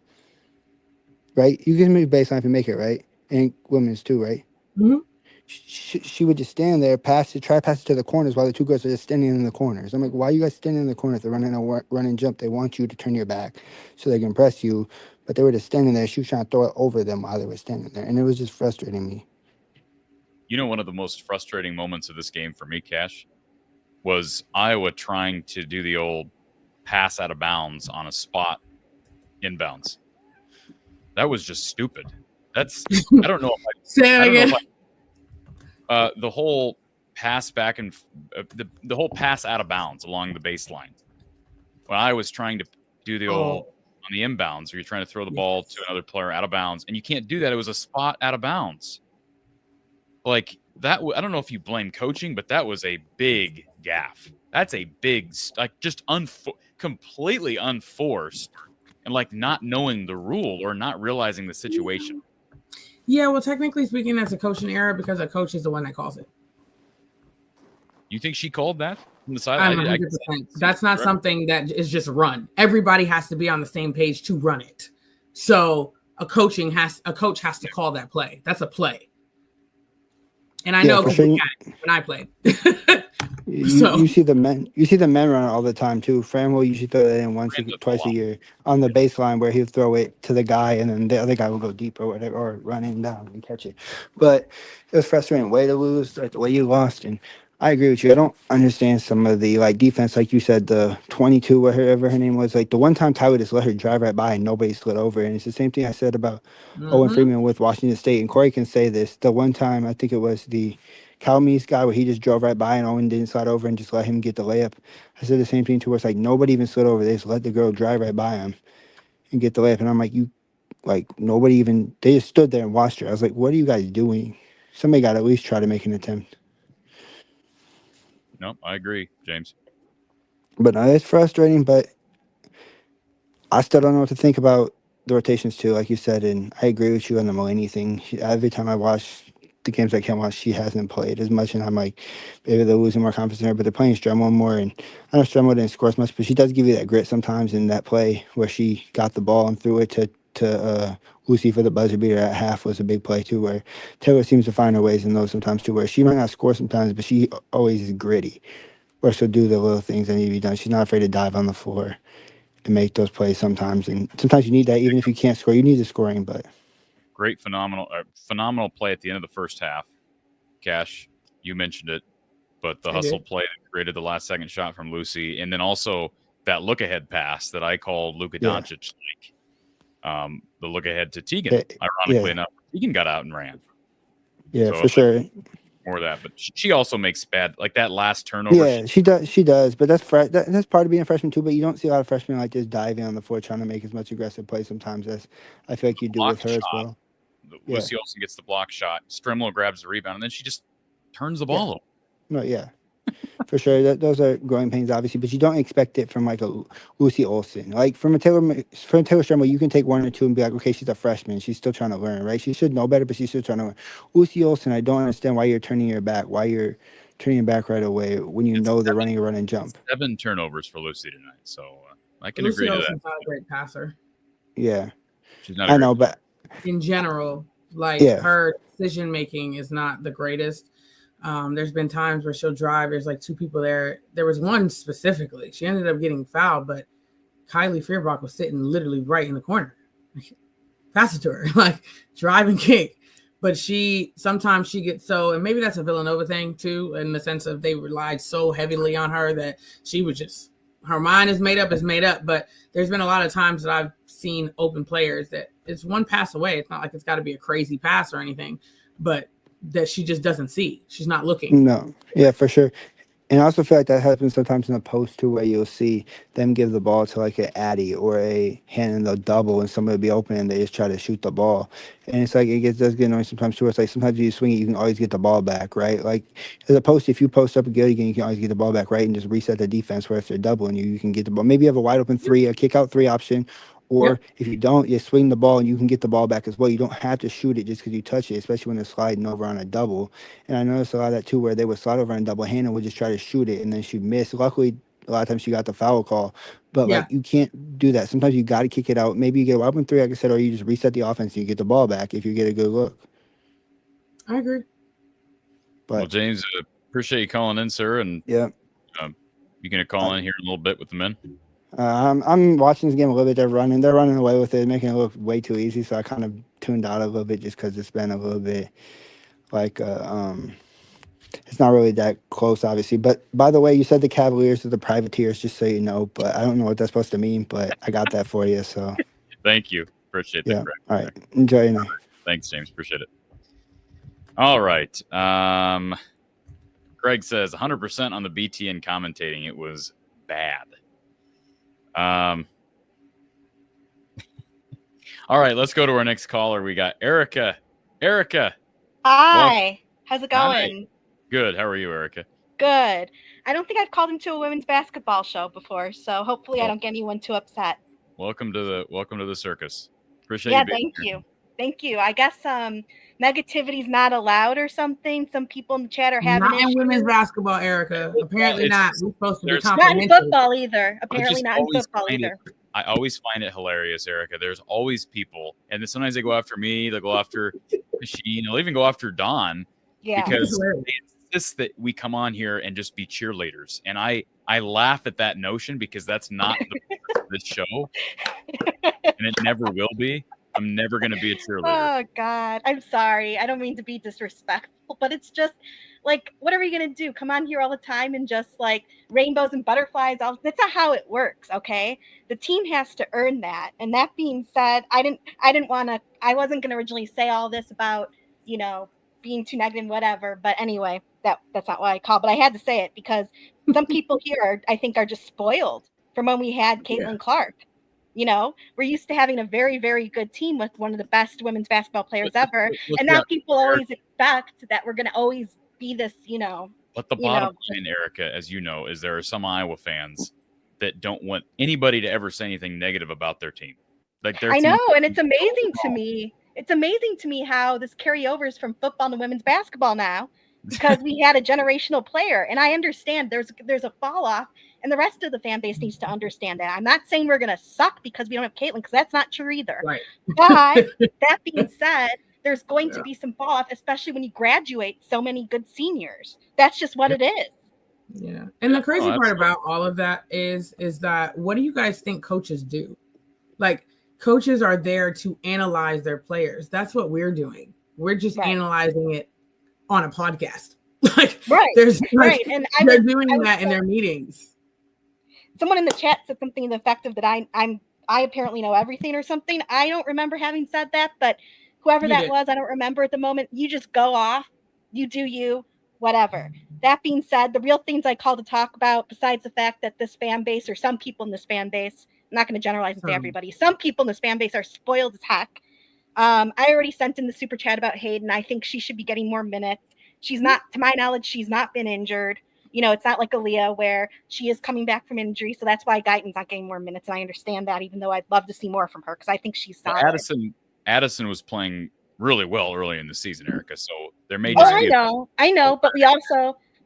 S6: Right? You can move baseline if you make it, right? And women's too, right?
S2: Mm-hmm.
S6: She would just stand there, try to pass it to the corners while the two girls are just standing in the corners. I'm like, why are you guys standing in the corners? They're running a run and jump. They want you to turn your back so they can press you. But they were just standing there. She was trying to throw it over them while they were standing there. And it was just frustrating me.
S1: One of the most frustrating moments of this game for me, Cash, was Iowa trying to do the old pass out of bounds on a spot inbounds. That was just stupid. That's I don't know if I
S2: say it again.
S1: The whole pass back and the whole pass out of bounds along the baseline. When I was trying to do the old on the inbounds, where you're trying to throw the ball to another player out of bounds, and you can't do that. It was a spot out of bounds. Like that. I don't know if you blame coaching, but that was a big gaffe. That's a big, just completely unforced, and like not knowing the rule or not realizing the situation.
S2: Yeah, well, technically speaking, that's a coaching error because a coach is the one that calls it.
S1: You think she called that from the side?
S2: I'm 100%. That's not something that is just run. Everybody has to be on the same page to run it. So a coach has to call that play. That's a play. And I know because
S6: sure.
S2: when I played.
S6: You see the men run it all the time too. Fran will usually throw it in twice a year on the baseline where he'll throw it to the guy and then the other guy will go deep or whatever or run in down and catch it. But it was frustrating way to lose, like the way you lost. And I agree with you. I don't understand some of the like defense, like you said, the 22, whatever her name was. Like the one time Tyler just let her drive right by and nobody slid over. And it's the same thing I said about Owen
S2: Mm-hmm.
S6: Freeman with Washington State. And Corey can say this. The one time I think it was the Calmees guy where he just drove right by and Owen didn't slide over and just let him get the layup. I said the same thing too, where it's like nobody even slid over. They just let the girl drive right by him and get the layup. And I'm like, you like nobody even they just stood there and watched her. I was like, what are you guys doing? Somebody got to at least try to make an attempt.
S1: No, I agree, James.
S6: But no, it's frustrating, but I still don't know what to think about the rotations too, like you said, and I agree with you on the Mulaney thing. Every time I watch the games I can watch, she hasn't played as much, and I'm like, maybe they're losing more confidence in her, but they're playing Stremo more, and I know Stremo didn't score as much, but she does give you that grit sometimes in that play where she got the ball and threw it to Lucy for the buzzer beater at half was a big play too, where Taylor seems to find her ways in those sometimes too, where she might not score sometimes, but she always is gritty, where she'll do the little things that need to be done. She's not afraid to dive on the floor and make those plays sometimes. And sometimes you need that, even if you can't score, you need the scoring. But
S1: Great, phenomenal play at the end of the first half. Cash, you mentioned it, but the
S2: I
S1: hustle
S2: did.
S1: play that created the last second shot from Lucy, and then also that look ahead pass that I called Luka
S6: yeah,
S1: Doncic the look ahead to Tegan.
S6: yeah,
S1: Ironically
S6: yeah,
S1: enough, Tegan got out and ran.
S6: yeah,
S1: So
S6: for sure.
S1: more of that, but she also makes bad like that last turnover.
S6: Yeah, she does. She does. But that's part of being a freshman too. But you don't see a lot of freshmen like this diving on the floor trying to make as much aggressive play sometimes as I feel like you do with
S1: Blocked
S6: her as
S1: shot.
S6: well. Yeah,
S1: Lucy Olsen gets the block shot. Stremlo grabs the rebound, and then she just turns the
S6: yeah,
S1: ball over.
S6: no, yeah. For sure, those are growing pains, obviously, but you don't expect it from like a Lucy Olsen. Like from a Taylor Stremo, you can take one or two and be like, okay, she's a freshman, she's still trying to learn, right? She should know better, but she's still trying to learn. Lucy Olsen, I don't understand why you're turning your back, why you're turning your back right away when you
S1: It's
S6: know they're running a run and jump.
S1: 7 turnovers for Lucy tonight, so I can
S2: Lucy
S1: agree to that.
S2: Olsen's not a great passer
S6: Yeah,
S1: She's not a
S6: I
S1: great
S6: know, but
S2: in general. Like
S6: yeah,
S2: her decision making is not the greatest. There's been times where she'll drive. There's like two people there. There was one specifically. She ended up getting fouled, but Kylie Fierbach was sitting literally right in the corner. Pass it to her, like drive and kick. But sometimes she gets so, and maybe that's a Villanova thing too, in the sense of they relied so heavily on her that she was just, her mind is made up. But there's been a lot of times that I've seen open players that it's one pass away. It's not like it's got to be a crazy pass or anything, but that she just doesn't see. She's not looking.
S6: no, yeah, for sure. And I also feel like that happens sometimes in the post too, where you'll see them give the ball to like an Addy or a hand in the double, and somebody will be open and they just try to shoot the ball. And it's like does get annoying sometimes too. It's like sometimes you swing it, you can always get the ball back, right? Like as a post, if you post up a good again, you can always get the ball back, right? And just reset the defense where if they're doubling you, you can get the ball. Maybe you have a wide open three, a kick out three option. Or
S2: Yep.
S6: if you don't, you swing the ball and you can get the ball back as well. You don't have to shoot it just because you touch it, especially when they're sliding over on a double. And I noticed a lot of that too, where they would slide over on double hand and would just try to shoot it, and then she'd miss. Luckily, a lot of times she got the foul call, but
S2: Yeah.
S6: like you can't do that. Sometimes you got to kick it out. Maybe you get a wide open three, like I said, or you just reset the offense and you get the ball back if you get a good look.
S2: I agree.
S1: Well,
S6: But
S1: James, appreciate you calling in, sir, and
S6: yeah,
S1: you going to call in here in a little bit with the men?
S6: I'm watching this game a little bit. They're running away with it, making it look way too easy. So I kind of tuned out a little bit just because it's been a little bit like it's not really that close, obviously. But by the way, you said the Cavaliers are the privateers, just so you know. But I don't know what that's supposed to mean. But I got that for you. So
S1: Thank you. Appreciate that.
S6: yeah.
S1: Correct.
S6: All right. Enjoy your night.
S1: Thanks, James. Appreciate it. All right. Greg says 100% on the BTN commentating. It was bad. All right, let's go to our next caller. We got Erica. Erica.
S7: Hi. How's it
S1: Hi.
S7: going?
S1: Good. How are you, Erica?
S7: Good. I don't think I've called into a women's basketball show before, so hopefully I
S1: Well,
S7: don't get anyone too upset.
S1: Welcome to the circus. Appreciate
S7: Yeah,
S1: you being
S7: thank
S1: here.
S7: you. Thank you. I guess negativity's not allowed or something. Some people in the chat are having
S2: Not in
S7: issues.
S2: women's basketball, Erica. Apparently
S1: it's-
S2: not. We're supposed to be
S1: there's-
S7: Not in
S2: complimentary.
S7: football either.
S1: I
S7: Apparently
S1: just
S7: not in
S1: always
S7: football
S1: find
S7: either.
S1: I always find it hilarious, Erica. There's always people, and then sometimes they go after me, they'll go after Kachine, they'll even go after Don
S7: Yeah.
S1: because
S2: Hilarious.
S1: they insist that we come on here and just be cheerleaders. And I laugh at that notion because that's not the purpose of this show, and it never will be. I'm never going to be a cheerleader.
S7: Oh God, I'm sorry. I don't mean to be disrespectful, but it's just Like, what are we going to do? Come on here all the time and just like rainbows and butterflies? That's not how it works. Okay. The team has to earn that. And that being said, I wasn't going to originally say all this about, being too negative, whatever. But anyway, that's not what I call, but I had to say it because some people here, I think, are just spoiled from when we had Caitlin Clark. We're used to having a very, very good team with one of the best women's basketball players ever. And now people always expect that we're going to always be this,
S1: But the bottom line, Erica, as you know, is there are some Iowa fans that don't want anybody to ever say anything negative about their team. Like
S7: I know, and it's amazing to me. It's amazing to me how this carryovers from football to women's basketball now, because we had a generational player. And I understand there's a fall off, and the rest of the fan base needs to understand that. I'm not saying we're going to suck because we don't have Caitlin, because that's not true either.
S2: Right.
S7: But that being said, there's going to be some fall off, especially when you graduate so many good seniors. That's just what it is.
S2: Yeah. And the crazy part about all of that is that what do you guys think coaches do? Like, coaches are there to analyze their players. That's what we're doing. We're just analyzing it on a podcast. Like, there's and they're doing that in their meetings.
S7: Someone in the chat said something to the effect of that I apparently know everything or something. I don't remember having said that, but whoever that was, I don't remember at the moment. You just go off, you do you, whatever. That being said, the real things I call to talk about, besides the fact that this fan base, or some people in this fan base, I'm not going to generalize and say everybody, some people in this fan base are spoiled as heck. I already sent in the super chat about Hayden. I think she should be getting more minutes. She's not, to my knowledge, she's not been injured. It's not like Aaliyah where she is coming back from injury. So that's why Guyton's not getting more minutes. And I understand that, even though I'd love to see more from her because I think she's solid.
S1: Addison was playing really well early in the season, Erica. So there may just be
S7: I know. But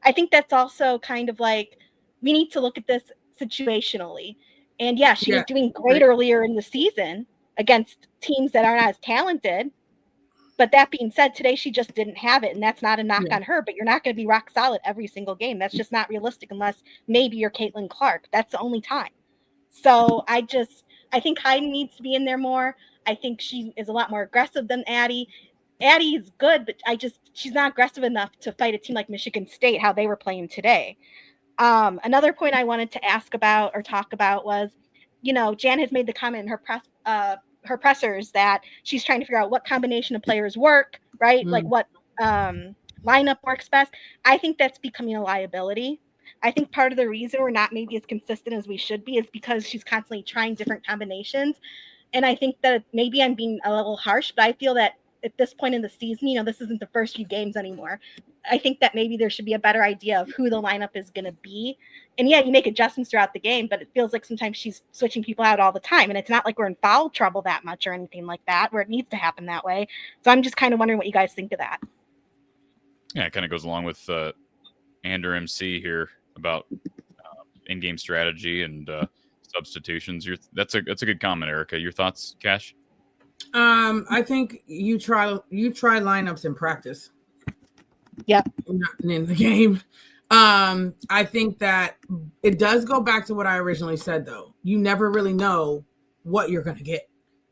S7: I think that's also kind of like, we need to look at this situationally. And she was doing great earlier in the season against teams that aren't as talented. But that being said, today she just didn't have it. And that's not a knock on her, but you're not going to be rock solid every single game. That's just not realistic unless maybe you're Caitlin Clark. That's the only time. So I think Hayden needs to be in there more. I think she is a lot more aggressive than Addie. Addie is good, but she's not aggressive enough to fight a team like Michigan State, how they were playing today. Another point I wanted to ask about or talk about was, Jan has made the comment in her pressers that she's trying to figure out what combination of players work, right? Like what lineup works best. I think that's becoming a liability. I think part of the reason we're not maybe as consistent as we should be is because she's constantly trying different combinations. And I think that maybe I'm being a little harsh, but I feel that at this point in the season, this isn't the first few games anymore. I think that maybe there should be a better idea of who the lineup is going to be. And you make adjustments throughout the game, but it feels like sometimes she's switching people out all the time. And it's not like we're in foul trouble that much or anything like that, where it needs to happen that way. So I'm just kind of wondering what you guys think of that.
S1: Yeah, it kind of goes along with Ander MC here about in-game strategy and substitutions. That's a good comment, Erica. Your thoughts, Cash?
S2: I think you try lineups in practice.
S7: Yep.
S2: Not in the game. I think that it does go back to what I originally said, though. You never really know what you're going to get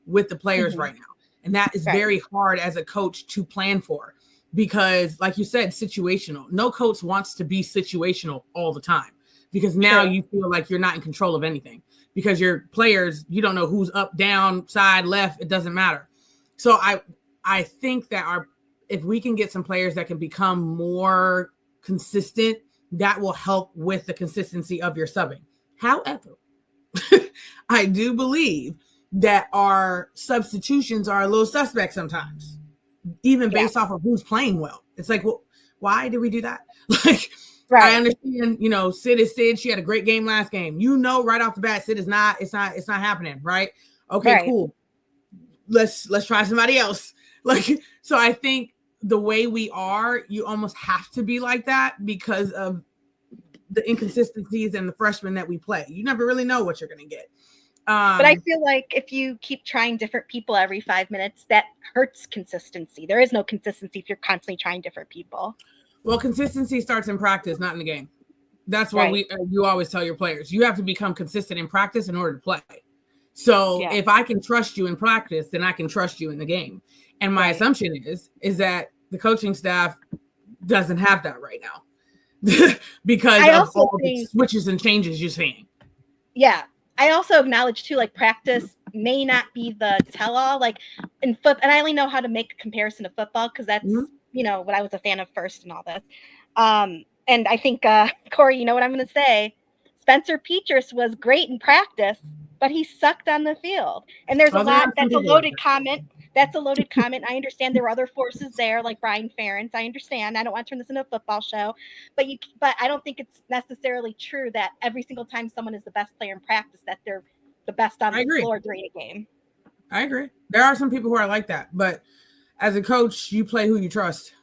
S2: with the players right now. And that is very hard as a coach to plan for because, like you said, situational. No coach wants to be situational all the time because now you feel like you're not in control of anything because your players, you don't know who's up, down, side, left. It doesn't matter. So I think that if we can get some players that can become more consistent, that will help with the consistency of your subbing. However, I do believe that our substitutions are a little suspect sometimes, even based off of who's playing well. It's like, well, why did we do that? I understand, Sid is Sid. She had a great game last game. Right off the bat, Sid is not, it's not happening, right? Okay, cool. Let's try somebody else. So I think the way we are, you almost have to be like that because of the inconsistencies and the freshmen that we play. You never really know what you're going to get.
S7: But I feel like if you keep trying different people every 5 minutes, that hurts consistency. There is no consistency if you're constantly trying different people.
S2: Well, consistency starts in practice, not in the game. That's what you always tell your players. You have to become consistent in practice in order to play. So if I can trust you in practice, then I can trust you in the game. And my assumption is that the coaching staff doesn't have that right now because of all the switches and changes you're seeing.
S7: Yeah. I also acknowledge too, like practice may not be the tell-all. Like in foot, and I only know how to make a comparison to football because that's what I was a fan of first and all this. And I think Corey, you know what I'm going to say. Spencer Petras was great in practice, but he sucked on the field. And there's a lot. That's a loaded comment. That's a loaded comment. I understand there were other forces there, like Brian Ferentz. I understand. I don't want to turn this into a football show, but I don't think it's necessarily true that every single time someone is the best player in practice, that they're the best on the floor during a game.
S2: I agree. There are some people who are like that, but as a coach, you play who you trust.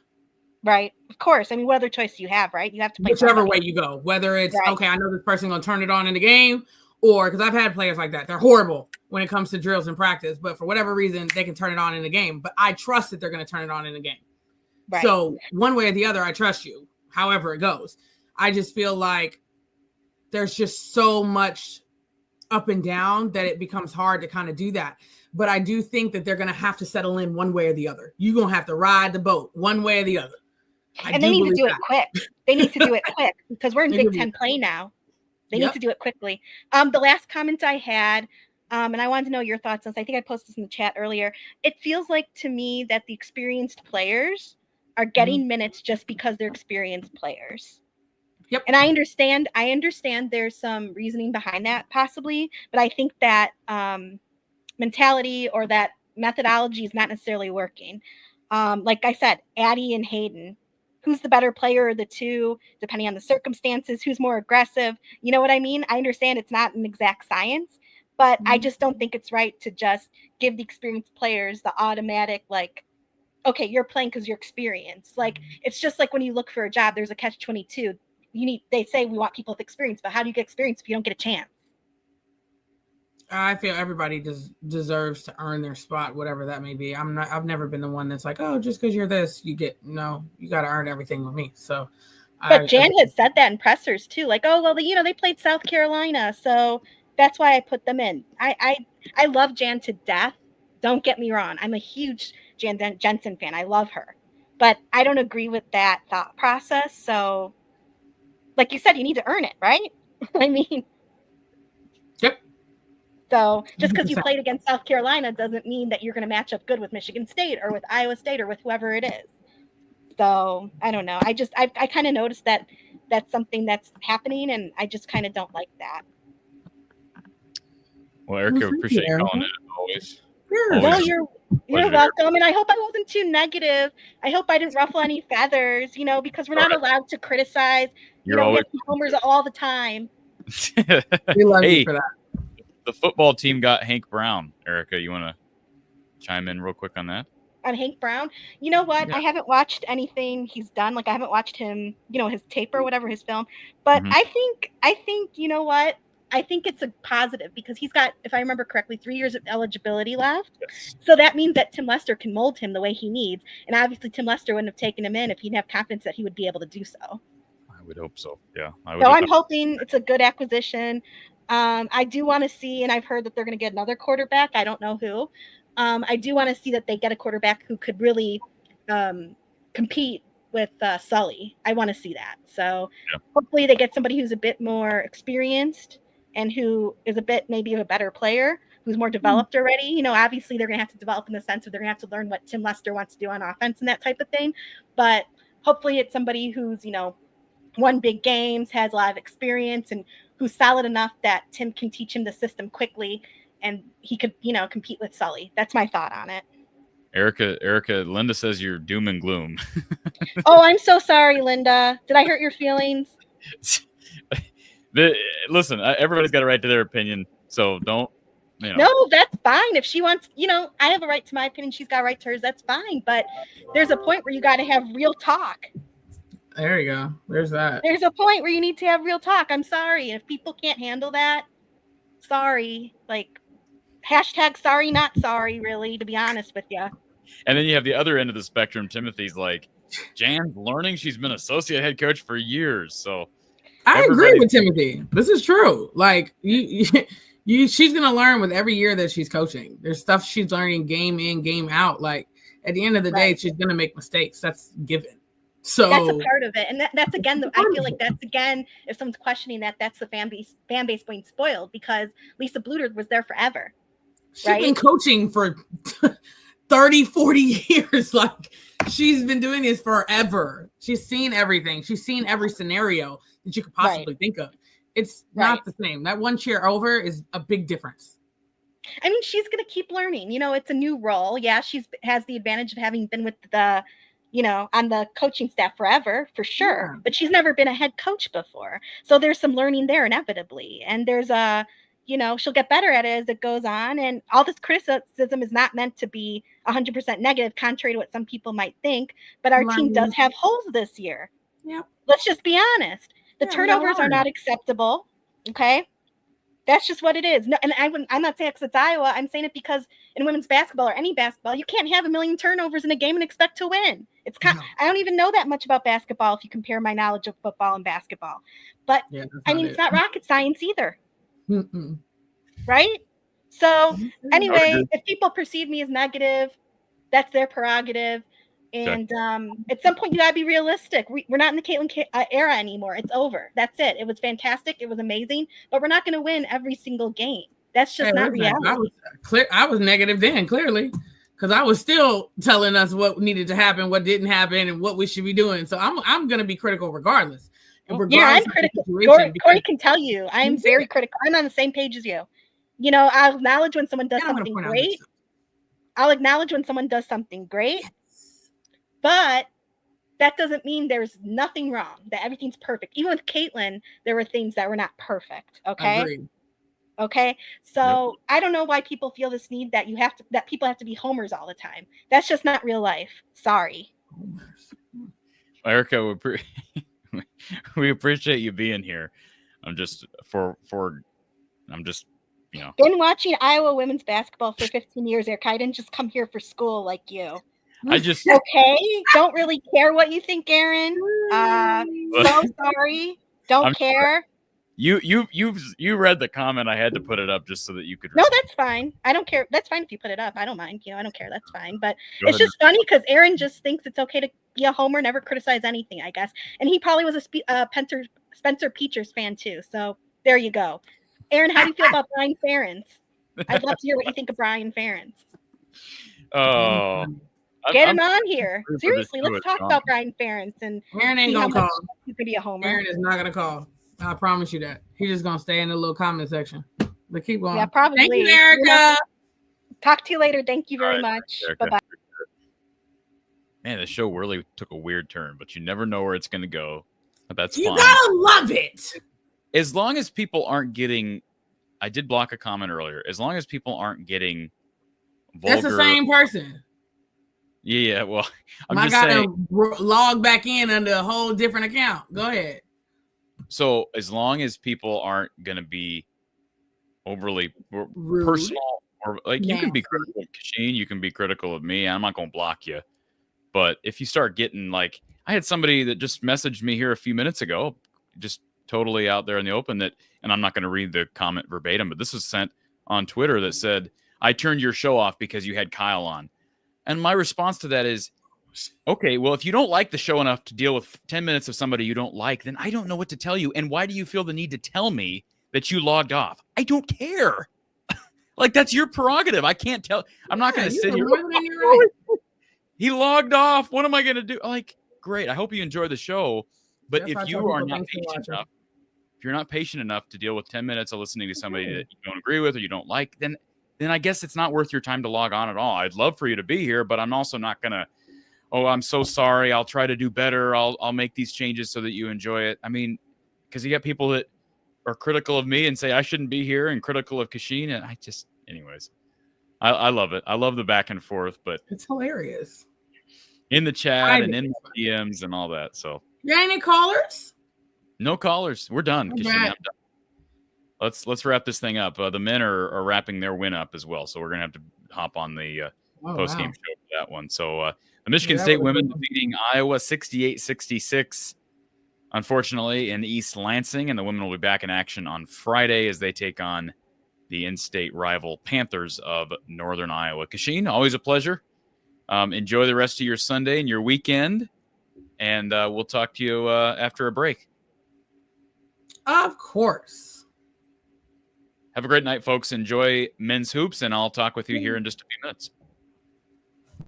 S7: Right. Of course. I mean, what other choice do you have, right? You have to play
S2: whichever way you go, whether it's okay, I know this person going to turn it on in the game, or because I've had players like that. They're horrible when it comes to drills and practice, but for whatever reason, they can turn it on in the game. But I trust that they're going to turn it on in the game. Right. So one way or the other, I trust you, however it goes. I just feel like there's just so much up and down that it becomes hard to kind of do that. But I do think that they're going to have to settle in one way or the other. You're going to have to ride the boat one way or the other.
S7: And they need to do it quick. They need to do it quick because we're in Big Ten play now. They need to do it quickly. The last comment I had, and I wanted to know your thoughts on this. I think I posted this in the chat earlier. It feels like to me that the experienced players are getting minutes just because they're experienced players. Yep. And I understand there's some reasoning behind that possibly, but I think that mentality or that methodology is not necessarily working. Like I said, Addie and Hayden. Who's the better player of the two, depending on the circumstances, who's more aggressive. You know what I mean? I understand it's not an exact science, but I just don't think it's right to just give the experienced players the automatic, like, okay, you're playing because you're experienced. Like, it's just like when you look for a job, there's a catch-22. They say we want people with experience, but how do you get experience if you don't get a chance?
S2: I feel everybody deserves to earn their spot, whatever that may be. I've never been the one that's like, oh, just because you're this, you got to earn everything with me. So,
S7: but Jan has said that in pressers too, like, oh, well, they played South Carolina, so that's why I put them in. I love Jan to death. Don't get me wrong. I'm a huge Jan Jensen fan. I love her, but I don't agree with that thought process. So, like you said, you need to earn it, right? I mean,
S2: yep.
S7: So just because you played against South Carolina doesn't mean that you're going to match up good with Michigan State or with Iowa State or with whoever it is. So I don't know. I kind of noticed that that's something that's happening, and I just kind of don't like that.
S1: Well, Erica, appreciate you calling it always.
S7: Sure. Well, you're welcome, and I hope I wasn't too negative. I hope I didn't ruffle any feathers, because we're not allowed to criticize.
S1: You're always
S7: homers all the time.
S2: We love you for that.
S1: The football team got Hank Brown. Erica, you want to chime in real quick on that?
S7: On Hank Brown? You know what? Yeah. I haven't watched anything he's done. Like, I haven't watched him, his tape or whatever, his film. But I think, you know what? I think it's a positive because he's got, if I remember correctly, 3 years of eligibility left. Yes. So that means that Tim Lester can mold him the way he needs. And obviously Tim Lester wouldn't have taken him in if he'd have confidence that he would be able to do so.
S1: I would hope so. Yeah.
S7: I'm hoping it's a good acquisition. I do want to see, and I've heard that they're going to get another quarterback. I don't know who. I do want to see that they get a quarterback who could really compete with Sully. I want to see that. So hopefully they get somebody who's a bit more experienced and who is a bit maybe of a better player, who's more developed already. Obviously they're going to have to develop in the sense of they're going to have to learn what Tim Lester wants to do on offense and that type of thing. But hopefully it's somebody who's, won big games, has a lot of experience, and who's solid enough that Tim can teach him the system quickly and he could, compete with Sully. That's my thought on it.
S1: Erica, Linda says you're doom and gloom.
S7: Oh, I'm so sorry, Linda. Did I hurt your feelings?
S1: Listen, everybody's got a right to their opinion, so don't.
S7: No, that's fine. If she wants, I have a right to my opinion. She's got a right to hers. That's fine. But there's a point where you got to have real talk.
S2: There you go. There's that.
S7: There's a point where you need to have real talk. I'm sorry. If people can't handle that, sorry. Like, hashtag sorry, not sorry, really, to be honest with you.
S1: And then you have the other end of the spectrum. Timothy's like, Jan's learning. She's been associate head coach for years. So
S2: I agree with Timothy. This is true. Like, she's going to learn with every year that she's coaching. There's stuff she's learning game in, game out. Like, at the end of the day, she's going to make mistakes. That's given. So
S7: that's a part of it, and that's again. I feel like that's again. If someone's questioning that, that's the fan base being spoiled because Lisa Bluder was there forever.
S2: She's been coaching for 30, 40 years. Like she's been doing this forever. She's seen everything. She's seen every scenario that you could possibly think of. It's not the same. That one chair over is a big difference.
S7: I mean, she's going to keep learning. You know, it's a new role. Yeah, has the advantage of having been with the, on the coaching staff forever, for sure. Yeah. But she's never been a head coach before. So there's some learning there inevitably. And there's she'll get better at it as it goes on. And all this criticism is not meant to be 100% negative, contrary to what some people might think. But our team does have holes this year.
S2: Yep.
S7: Let's just be honest. The turnovers are not acceptable. Okay. That's just what it is. No, and I'm not saying because it's Iowa. I'm saying it because in women's basketball or any basketball, you can't have 1 million turnovers in a game and expect to win. It's I don't even know that much about basketball if you compare my knowledge of football and basketball. But it's not rocket science either.
S2: Mm-mm.
S7: Right? So anyway, if people perceive me as negative, that's their prerogative. And at some point, you gotta be realistic. We're not in the Caitlin era anymore. It's over. That's it. It was fantastic. It was amazing. But we're not going to win every single game. That's just not reality.
S2: I was negative then, clearly, because I was still telling us what needed to happen, what didn't happen, and what we should be doing. So I'm going to be critical regardless.
S7: I'm critical. Corey can tell you. I'm very critical. I'm on the same page as you. I'll acknowledge when someone does something great. I'll acknowledge when someone does something great. But that doesn't mean there's nothing wrong, that everything's perfect. Even with Caitlin, there were things that were not perfect. Okay.
S2: Agreed.
S7: Okay. So I don't know why people feel this need that people have to be homers all the time. That's just not real life. Sorry.
S1: Erica, we appreciate you being here. I'm just
S7: been watching Iowa women's basketball for 15 years, Erica. I didn't just come here for school like you. Don't really care what you think, Aaron. So sorry. Don't care.
S1: You read the comment. I had to put it up just so that you could.
S7: No, that's fine. I don't care. That's fine if you put it up. I don't mind. I don't care. That's fine. But it's just funny because Aaron just thinks it's okay to be a homer, never criticize anything, I guess. And he probably was a Spencer Peters fan too. So there you go. Aaron, how do you feel about Brian Ferentz? I'd love to hear what you think of Brian Ferentz.
S1: Oh.
S7: Get him on here. Seriously, let's talk about Brian Ferentz. And
S2: Aaron ain't gonna call.
S7: You could be a homer.
S2: Aaron is not gonna call. I promise you that. He's just gonna stay in the little comment section. But keep going.
S7: Yeah, probably.
S2: Thank you, Erica.
S7: Talk to you later. Thank you very much. Bye-bye.
S1: Man, the show really took a weird turn, but you never know where it's gonna go. But that's fine.
S2: You gotta love it.
S1: As long as people aren't getting, I did block a comment earlier. As long as people aren't getting vulgar.
S2: That's the same person.
S1: Yeah, well,
S2: I gotta log back in under a whole different account. Go ahead.
S1: So as long as people aren't going to be overly
S2: rude,
S1: personal, or like you can be critical of Kachine, you can be critical of me. I'm not going to block you. But if you start getting like, I had somebody that just messaged me here a few minutes ago, just totally out there in the open and I'm not going to read the comment verbatim, but this was sent on Twitter that said, I turned your show off because you had Kyle on. And my response to that is, okay, well, if you don't like the show enough to deal with 10 minutes of somebody you don't like, then I don't know what to tell you. And why do you feel the need to tell me that you logged off? I don't care. Like, that's your prerogative. I can't tell. I'm not going to sit here. Right. He logged off. What am I going to do? Like, great. I hope you enjoy the show. But if you are not patient enough, if you're not patient enough to deal with 10 minutes of listening to somebody that you don't agree with or you don't like, then I guess it's not worth your time to log on at all. I'd love for you to be here, but I'm also not going to, I'm so sorry. I'll try to do better. I'll make these changes so that you enjoy it. I mean, because you got people that are critical of me and say I shouldn't be here and critical of Kachine. And anyways, I love it. I love the back and forth, but
S2: it's hilarious.
S1: In the chat and in the DMs and all that. So,
S2: you got any callers?
S1: No callers. We're done. Kachine, I'm done. Let's wrap this thing up. The men are wrapping their win up as well, so we're gonna have to hop on the post-game show for that one. So the Michigan State women defeating Iowa 68-66, unfortunately, in East Lansing, and the women will be back in action on Friday as they take on the in-state rival Panthers of Northern Iowa. Kachine, always a pleasure. Enjoy the rest of your Sunday and your weekend, and we'll talk to you after a break.
S2: Of course.
S1: Have a great night, folks. Enjoy men's hoops, and I'll talk with you here in just a few minutes.